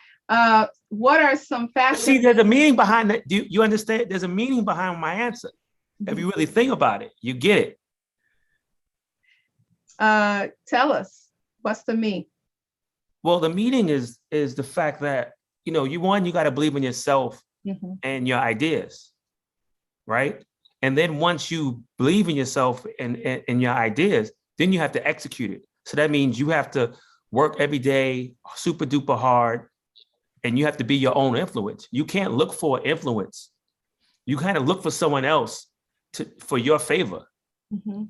What are some fashion? See, there's a meaning behind that. Do you understand? There's a meaning behind my answer. If you really think about it, you get it. Tell us, what's the me? Well, the meaning is the fact that, you know, you got to believe in yourself and your ideas, right? And then once you believe in yourself and your ideas, then you have to execute it. So that means you have to work every day, super duper hard, and you have to be your own influence. You can't look for influence. You kind of look for someone else for your favor.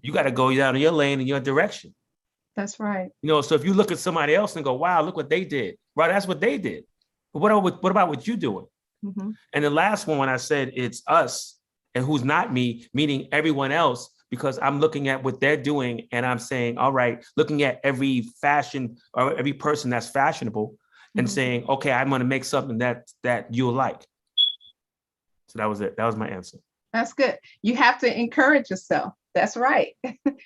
You got to go down in your lane in your direction. That's right. You know, so if you look at somebody else and go, wow, look what they did. Right, that's what they did. But what about what you're doing? And the last one, when I said it's us and who's not me, meaning everyone else, because I'm looking at what they're doing and I'm saying, all right, looking at every fashion or every person that's fashionable and saying, okay, I'm going to make something that you'll like. So that was it. That was my answer. That's good. You have to encourage yourself. That's right.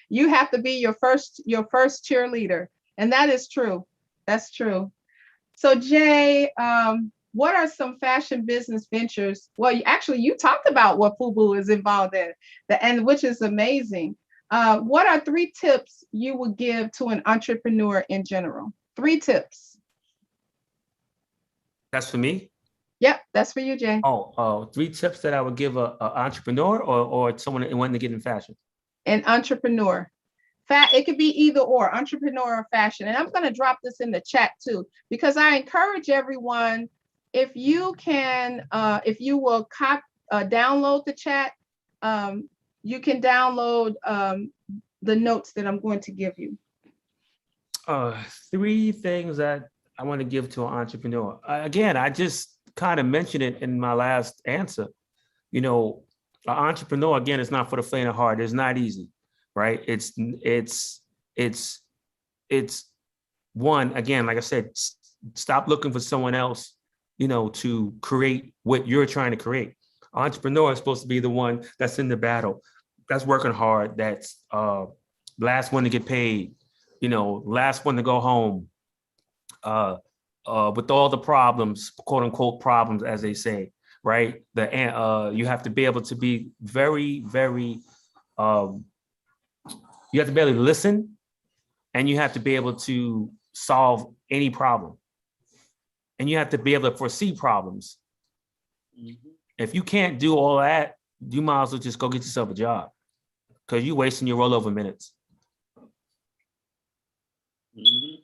You have to be your first cheerleader. And that is true. That's true. So Jay, what are some fashion business ventures? Well, you talked about what FUBU is involved in, and which is amazing. What are 3 tips you would give to an entrepreneur in general? 3 tips. That's for me? Yep, that's for you, Jay. 3 tips that I would give an entrepreneur or someone wanting to get in fashion? An entrepreneur. It could be either or, entrepreneur or fashion. And I'm going to drop this in the chat too, because I encourage everyone, if you can, if you will download the chat, you can download the notes that I'm going to give you. 3 things that I want to give to an entrepreneur. Again, I just kind of mentioned it in my last answer. You know, an entrepreneur, again, it's not for the faint of heart. It's not easy, right? It's one, again, like I said, stop looking for someone else, you know, to create what you're trying to create. Entrepreneur is supposed to be the one that's in the battle, that's working hard, that's last one to get paid, you know, last one to go home, with all the problems, quote unquote problems, as they say, right? You have to be able to be very, very, you have to be able to listen, and you have to be able to solve any problem. and you have to be able to foresee problems. Mhm. If you can't do all that, you might as well just go get yourself a job, because you're wasting your rollover minutes. Mhm.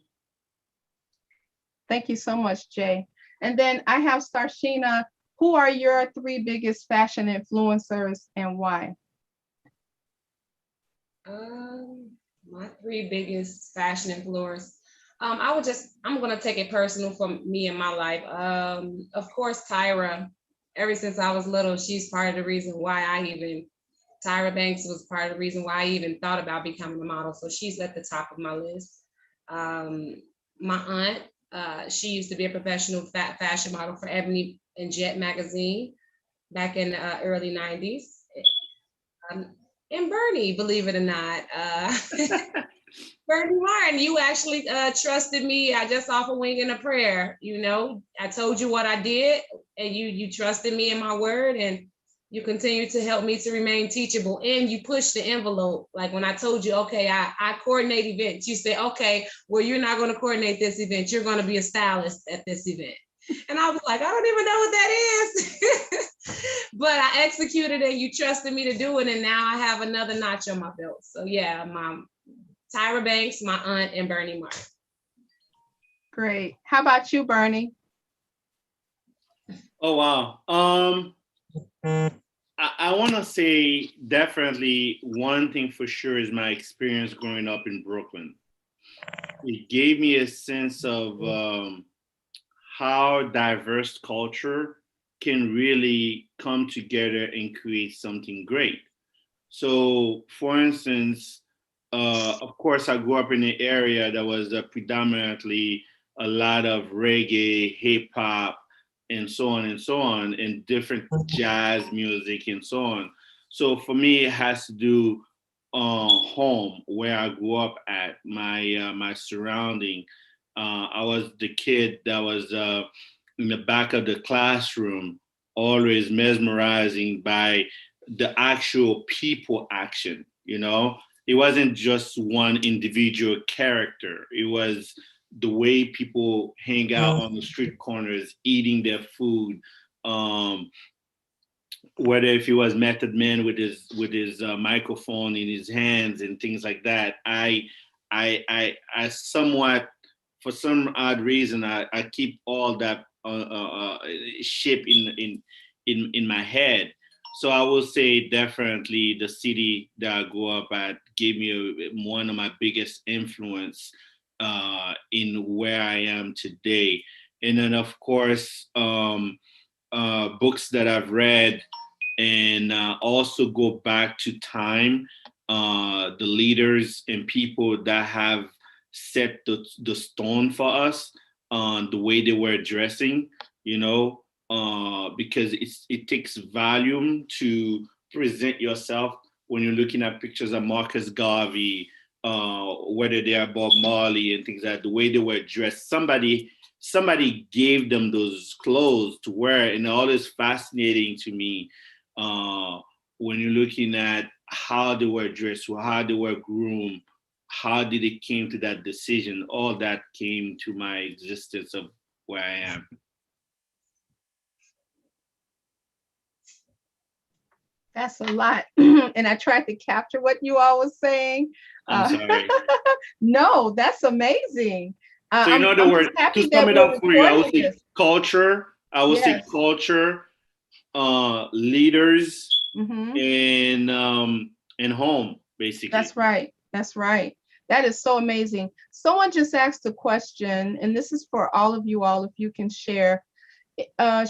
Thank you so much, Jay. And then I have Starshina. Who are your 3 biggest fashion influencers and why? My 3 biggest fashion influencers. I'm gonna take it personal from me in my life. Of course, Tyra. Ever since I was little, she's part of the reason why Tyra Banks was part of the reason why I even thought about becoming a model. So she's at the top of my list. My aunt, she used to be a professional fashion model for Ebony and Jet magazine back in the early 90s. And Bernie, believe it or not, Bernie Martin, you actually trusted me. I just off a wing and a prayer. I told you what I did, and you trusted me in my word, and you continue to help me to remain teachable. And you pushed the envelope. Like when I told you, okay, I coordinate events. You say, okay, well, you're not going to coordinate this event. You're going to be a stylist at this event. And I was like, I don't even know what that is. But I executed it. You trusted me to do it. And now I have another notch on my belt. So yeah, my Tyra Banks, my aunt, and Bernie Martin. Great. How about you, Bernie? Oh, wow. I want to say definitely one thing for sure is my experience growing up in Brooklyn. It gave me a sense of how diverse culture can really come together and create something great. So, for instance, of course, I grew up in an area that was predominantly a lot of reggae, hip hop, and so on, and different jazz music and so on. So for me, it has to do home where I grew up at, my surrounding. I was the kid that was in the back of the classroom, always mesmerizing by the actual people action. It wasn't just one individual character. It was the way people hang out on the street corners, eating their food. Whether if he was Method Man with his microphone in his hands and things like that, I somewhat, for some odd reason, I keep all that shape in my head. So I will say definitely the city that I grew up at gave me one of my biggest influence in where I am today. And then of course, books that I've read, and also go back to time, the leaders and people that have set the stone for us on the way they were dressing, because it takes volume to present yourself when you're looking at pictures of Marcus Garvey, whether they are Bob Marley and things like that, the way they were dressed. Somebody gave them those clothes to wear, and all is fascinating to me when you're looking at how they were dressed, how they were groomed, how did it came to that decision. All that came to my existence of where I am. That's a lot. And I tried to capture what you all was saying. I'm sorry. No, that's amazing. So in other words, to sum it up for you, I would say culture. I would say culture, leaders, and home, basically. That's right. That's right. That is so amazing. Someone just asked a question, and this is for all of you all, if you can share.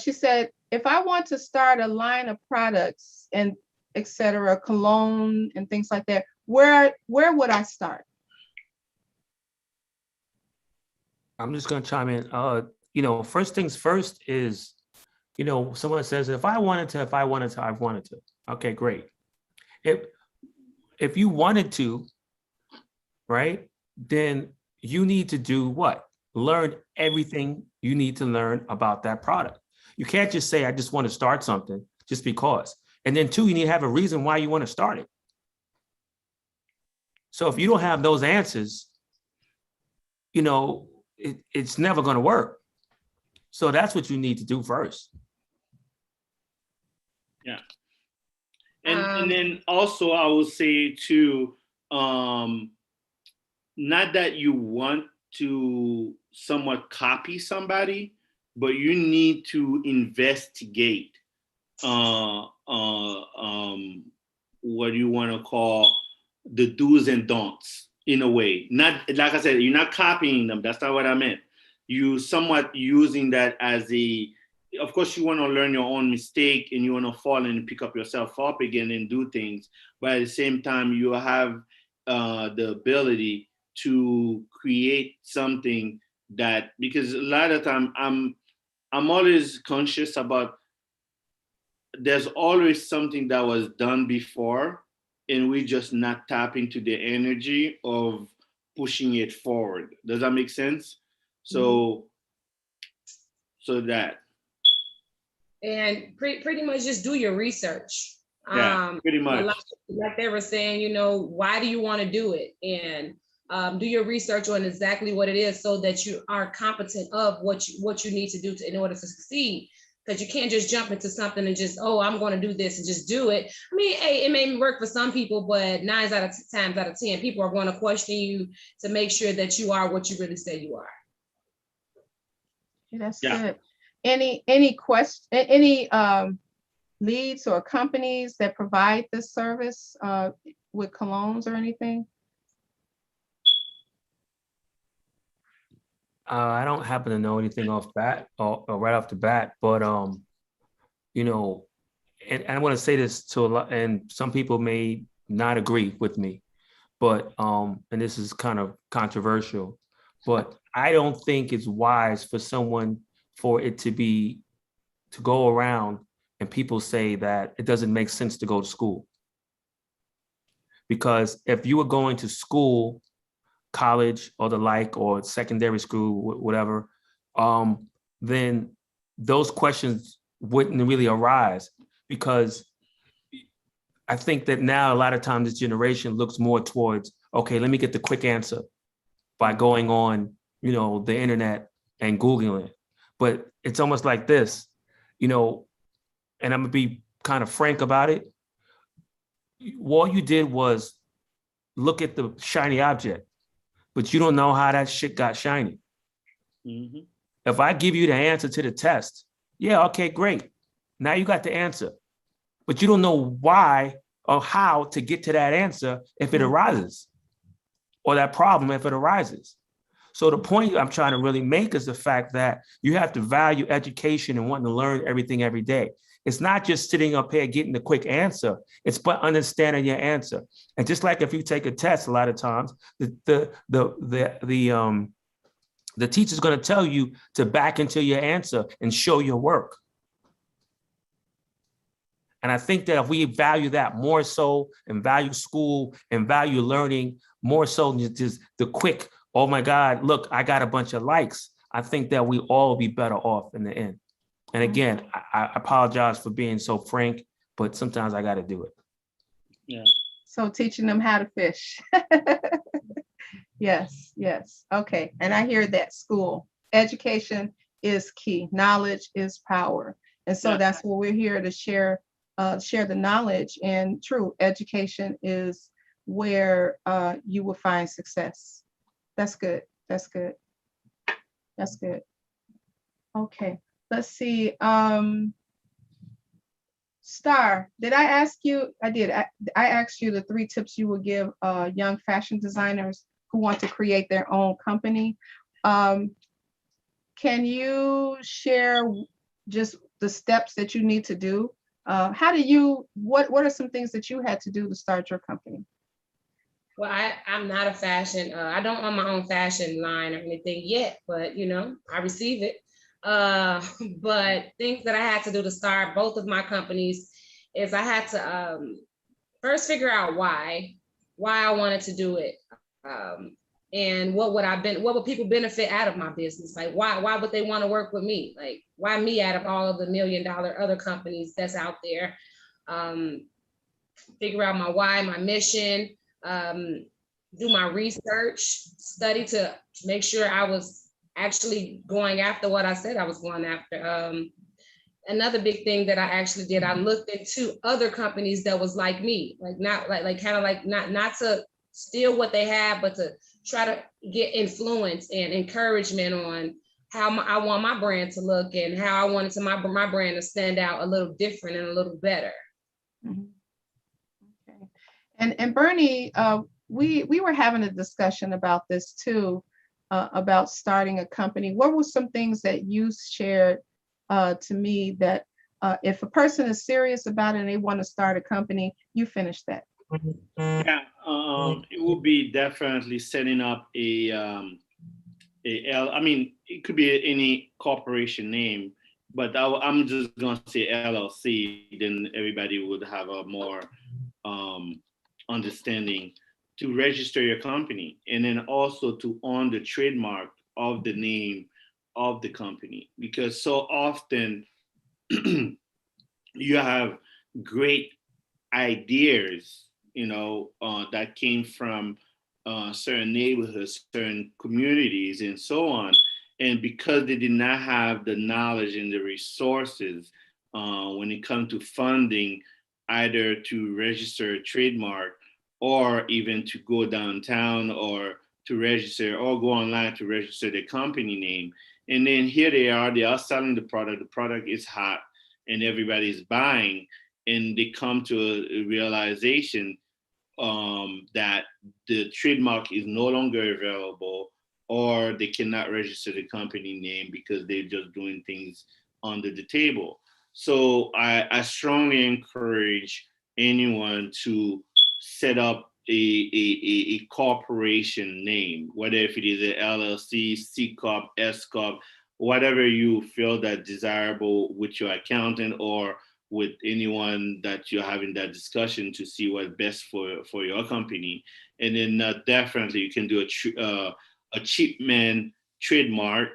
She said, if I want to start a line of products and etc., cologne and things like that, where would I start? I'm just going to chime in. First things first is, someone says, if I wanted to. Okay, great. If you wanted to, right, then you need to do what? Learn everything you need to learn about that product. You can't just say, I just want to start something just because. And then 2, you need to have a reason why you want to start it. So if you don't have those answers, it's never going to work. So that's what you need to do first. And then also I will say too, not that you want to somewhat copy somebody, but you need to investigate what you want to call the do's and don'ts in a way. Not, like I said, you're not copying them. That's not what I meant. You somewhat using that as a, of course, you want to learn your own mistake and you want to fall and pick up yourself up again and do things. But at the same time, you have the ability to create something that, because a lot of time I'm always conscious about, there's always something that was done before and we just not tap into the energy of pushing it forward. Does that make sense? So that. And pretty much just do your research. Yeah, pretty much. Like they were saying, you know, why do you want to do it? And do your research on exactly what it is so that you are competent of what you need to do in order to succeed. Because you can't just jump into something and just, oh, I'm going to do this and just do it. I mean, hey, it may work for some people, but 9 times out of 10, people are going to question you to make sure that you are what you really say you are. That's Yeah. good. Any question, any leads or companies that provide this service with colognes or anything? I don't happen to know anything off bat or right off the bat, but you know, and I want to say this to a lot, and some people may not agree with me, but and this is kind of controversial, but I don't think it's wise for someone for it to go around and people say that it doesn't make sense to go to school. Because if you were going to school, college or the like, or secondary school, whatever, then those questions wouldn't really arise, because I think that now a lot of times this generation looks more towards, okay, let me get the quick answer by going on, you know, the internet and Googling it. But it's almost like this, you know, and I'm gonna be kind of frank about it. All you did was look at the shiny object, but you don't know how that shit got shiny. Mm-hmm. If I give you the answer to the test, yeah, okay, great. Now you got the answer, but you don't know why or how to get to that answer if it arises, or that problem if it arises. So the point I'm trying to really make is the fact that you have to value education and wanting to learn everything every day. It's not just sitting up here getting the quick answer. It's but understanding your answer. And just like if you take a test, a lot of times the teacher's going to tell you to back into your answer and show your work. And I think that if we value that more so, and value school and value learning more so than just the quick, oh my God, look, I got a bunch of likes, I think that we all be better off in the end. And again, I apologize for being so frank, but sometimes I got to do it. Yeah. So teaching them how to fish. Yes, yes. Okay. And I hear that school education is key. Knowledge is power. And so Yeah. that's what we're here to share the knowledge. And true, education is where you will find success. That's good. That's good. That's good. Okay. Let's see. Star, did I ask you? I did. I asked you the 3 tips you would give young fashion designers who want to create their own company. Can you share just the steps that you need to do? What are some things that you had to do to start your company? Well, I'm not a fashion, I don't own my own fashion line or anything yet, but you know, I receive it. But things that I had to do to start both of my companies is I had to first figure out why I wanted to do it. And what would people benefit out of my business? Like why would they want to work with me? Like why me out of all of the $1 million other companies that's out there? Figure out my why, my mission, do my research, study to make sure I was actually going after what I said I was going after. Another big thing that I actually did, I looked into other companies that was like me, like not like kind of like not to steal what they have, but to try to get influence and encouragement on how I want my brand to look and how I wanted to my brand to stand out a little different and a little better. Mhm. Okay. And Bernie, we were having a discussion about this too, about starting a company. What were some things that you shared to me that if a person is serious about it and they want to start a company, you finish that. Yeah, it would be definitely setting up I mean, it could be any corporation name, but I'm just gonna say LLC. Then everybody would have a more understanding to register your company, and then also to own the trademark of the name of the company, because so often you have great ideas, that came from certain neighborhoods, certain communities, and so on. And because they did not have the knowledge and the resources when it comes to funding, either to register a trademark or even to go downtown or to register or go online to register the company name. And then here they are selling the product is hot and everybody's buying, and they come to a realization that the trademark is no longer available, or they cannot register the company name because they're just doing things under the table. So I strongly encourage anyone to set up a corporation name, whether if it is an LLC, C Corp, S Corp, whatever you feel that desirable with your accountant or with anyone that you're having that discussion to see what's best for your company. And then definitely you can do a cheap man trademark,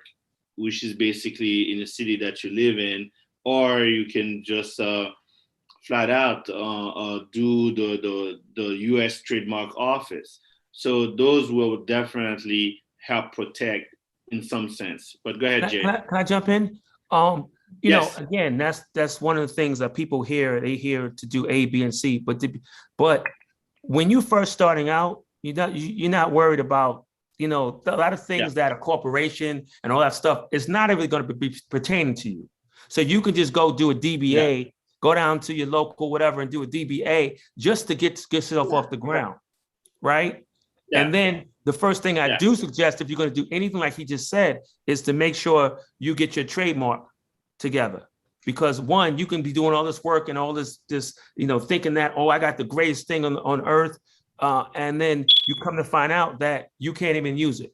which is basically in the city that you live in, or you can just flat out do the US trademark office. So those will definitely help protect in some sense. But go ahead, Jay. Can I jump in? Yes. Again, that's one of the things that people hear. They hear to do A, B, and C, but when you first starting out, you're not worried about, a lot of things that a corporation and all that stuff is not even going to be pertaining to you. So you can just go do a DBA, go down to your local whatever and do a DBA just to get yourself off the ground, right? Yeah. And then the first thing I do suggest, if you're going to do anything like he just said, is to make sure you get your trademark together. Because one, you can be doing all this work and all this, thinking that, I got the greatest thing on earth. And then you come to find out that you can't even use it.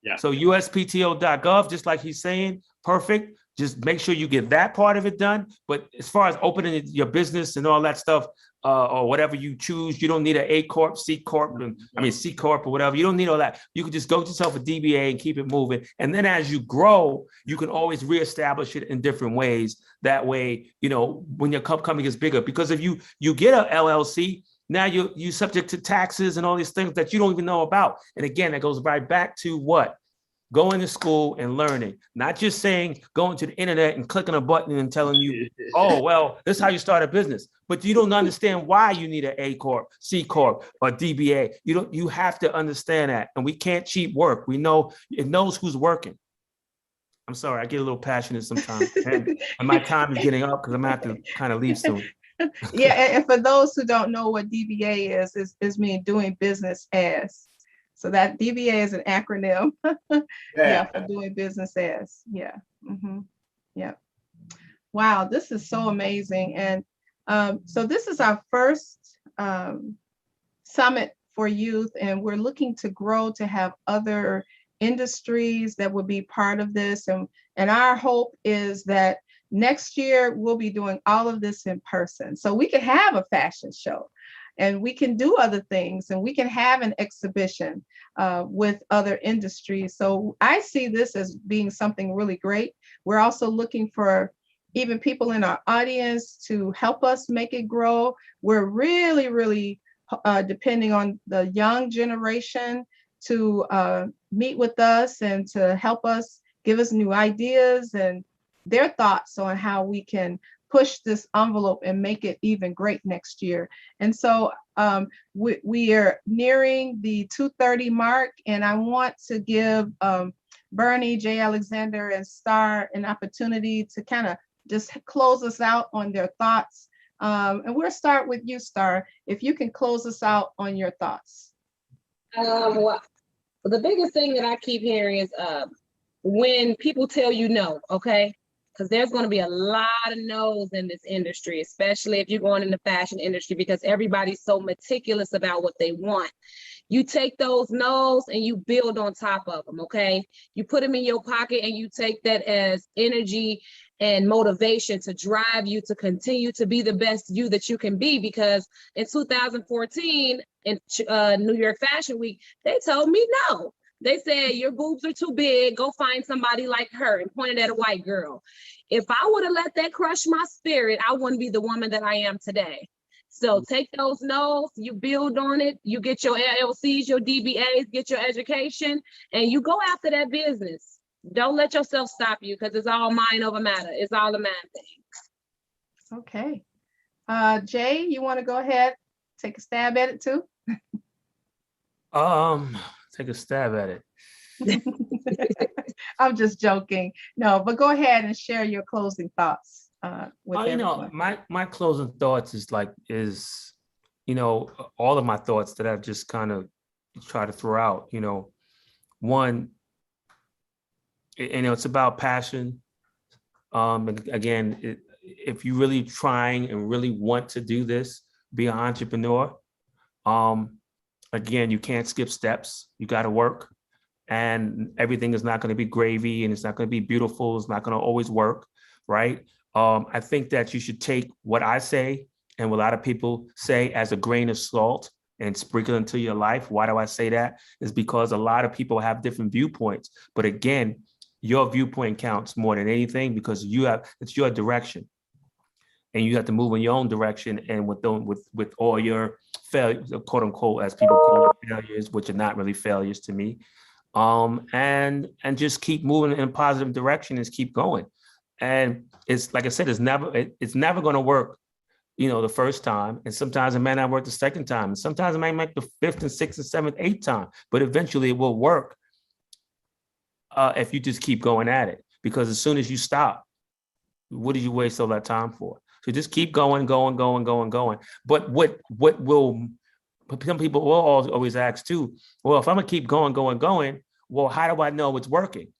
Yeah. So USPTO.gov, just like he's saying, perfect. Just make sure you get that part of it done. But as far as opening your business and all that stuff, or whatever you choose, you don't need an A Corp, C Corp, C Corp or whatever. You don't need all that. You can just go get yourself a DBA and keep it moving. And then as you grow, you can always reestablish it in different ways. That way, when your company gets bigger, because if you get a LLC, now you're subject to taxes and all these things that you don't even know about. And again, that goes right back to what? Going to school and learning, not just saying going to the internet and clicking a button and telling you, this is how you start a business. But you don't understand why you need an A Corp, C Corp, or DBA. You have to understand that. And we can't cheat work. We know, it knows who's working. I'm sorry, I get a little passionate sometimes. and my time is getting up because I'm gonna have to kind of leave soon. Yeah, and for those who don't know what DBA is mean doing business as. So that DBA is an acronym. For doing business as. Yeah. Mm-hmm. Yeah. Wow, this is so amazing. And so this is our first summit for youth, and we're looking to grow to have other industries that will be part of this. And our hope is that next year we'll be doing all of this in person. So we can have a fashion show. And we can do other things, and we can have an exhibition with other industries. So I see this as being something really great. We're also looking for even people in our audience to help us make it grow. We're really, really depending on the young generation to meet with us and to help us, give us new ideas and their thoughts on how we can push this envelope and make it even great next year. And so we are nearing the 2:30 mark, and I want to give Bernie, J. Alexander, and Star an opportunity to kind of just close us out on their thoughts. And we'll start with you, Star, if you can close us out on your thoughts. Well, the biggest thing that I keep hearing is when people tell you no, okay? Because there's going to be a lot of no's in this industry, especially if you're going in the fashion industry, because everybody's so meticulous about what they want. You take those no's and you build on top of them, okay? You put them in your pocket and you take that as energy and motivation to drive you to continue to be the best you that you can be. Because in 2014, in New York Fashion Week, they told me no. They said, your boobs are too big, go find somebody like her, and pointed at a white girl. If I would have let that crush my spirit, I wouldn't be the woman that I am today. So take those no's, you build on it, you get your LLCs, your DBAs, get your education, and you go after that business. Don't let yourself stop you, because it's all mind over matter. It's all a man thing. Okay. Jay, you want to go ahead, take a stab at it too? Take a stab at it. I'm just joking. No, but go ahead and share your closing thoughts with everyone. My closing thoughts is all of my thoughts that I've just kind of try to throw out. One, it's about passion. And again, if you really trying and really want to do this, be an entrepreneur. Again, you can't skip steps. You got to work, and everything is not going to be gravy, and it's not going to be beautiful. It's not going to always work, right? I think that you should take what I say and what a lot of people say as a grain of salt and sprinkle into your life. Why do I say that? Is because a lot of people have different viewpoints. But again, your viewpoint counts more than anything, because it's your direction. And you have to move in your own direction, and with all your failures, quote unquote, as people call it, failures, which are not really failures to me, and just keep moving in a positive direction and keep going. And it's like I said, it's never going to work, the first time, and sometimes it may not work the second time, and sometimes it might make the fifth and sixth and seventh, eighth time, but eventually it will work if you just keep going at it. Because as soon as you stop, what did you waste all that time for? So just keep going. But what will, some people will always ask too, well, if I'm gonna keep going, well, how do I know it's working?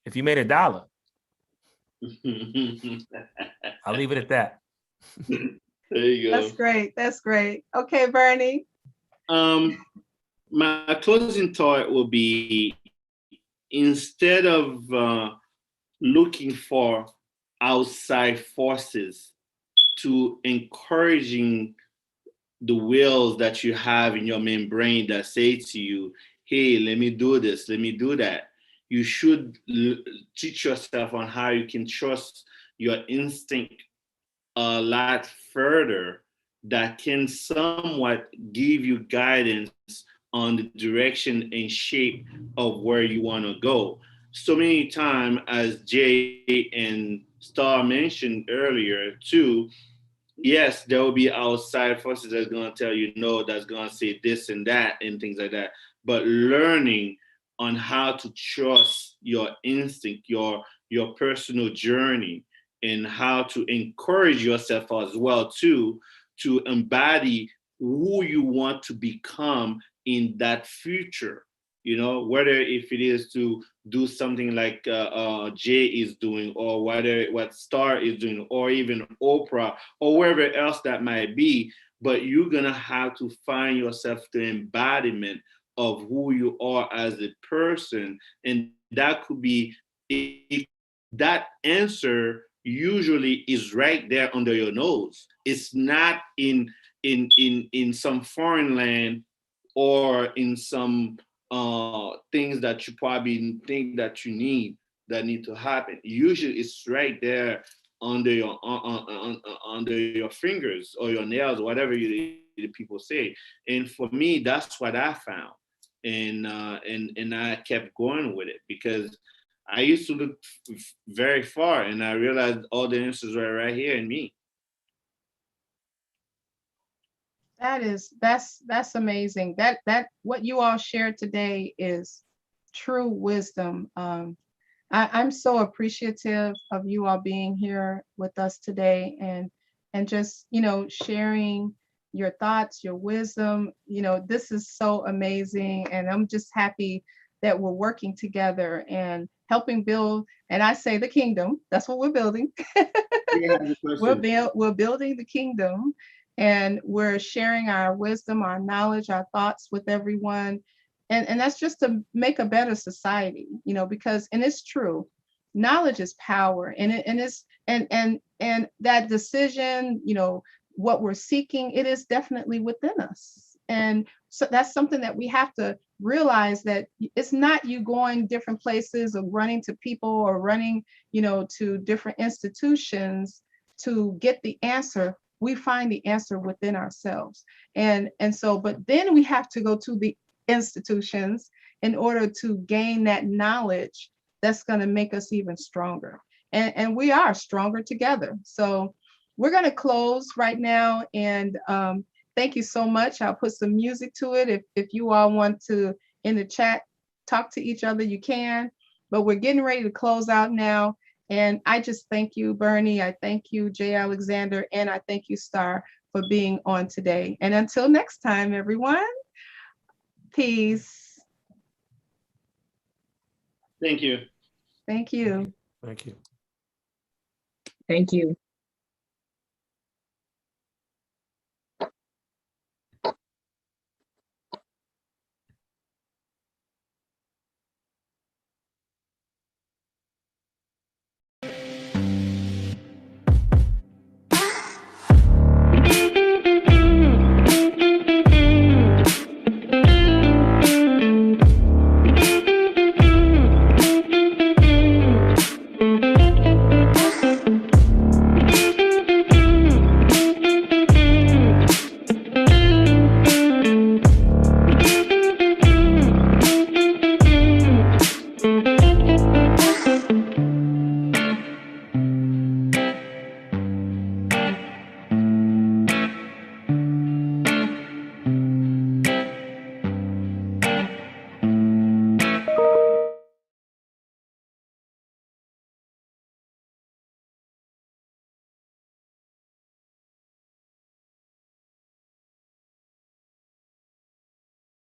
If you made $1, I'll leave it at that. There you go. That's great. Okay, Bernie. My closing thought will be, instead of looking for outside forces to encouraging the wills that you have in your main brain that say to you, hey, let me do this, let me do that. You should teach yourself on how you can trust your instinct a lot further, that can somewhat give you guidance on the direction and shape of where you want to go. So many times, as Jay and Star mentioned earlier too, yes, there will be outside forces that's going to tell you no, that's going to say this and that and things like that. But learning on how to trust your instinct, your personal journey, and how to encourage yourself as well too, to embody who you want to become in that future. Whether if it is to do something like Jay is doing, or whether what Star is doing, or even Oprah, or wherever else that might be, but you're gonna have to find yourself the embodiment of who you are as a person. And that could be, that answer usually is right there under your nose. It's not in some foreign land, or in some things that you probably think that you need to happen. Usually it's right there under your fingers or your nails, whatever the people say. And for me, that's what I found. and I kept going with it because I used to look very far, and I realized all the answers were right here in me. That's amazing. That what you all shared today is true wisdom. I'm so appreciative of you all being here with us today and just, sharing your thoughts, your wisdom. This is so amazing. And I'm just happy that we're working together and helping build, and I say the kingdom. That's what we're building. We're building the kingdom, and we're sharing our wisdom, our knowledge, our thoughts with everyone. And that's just to make a better society, because, and it's true, knowledge is power, and that decision, what we're seeking, it is definitely within us. And so that's something that we have to realize, that it's not you going different places or running to people or running, to different institutions to get the answer. We find the answer within ourselves. And so, but then we have to go to the institutions in order to gain that knowledge that's going to make us even stronger. And we are stronger together. So we're going to close right now. And thank you so much. I'll put some music to it. If you all want to, in the chat, talk to each other, you can. But we're getting ready to close out now. And I just thank you, Bernie. I thank you, Jay Alexander. And I thank you, Star, for being on today. And until next time, everyone, peace. Thank you. Thank you. Thank you. Thank you.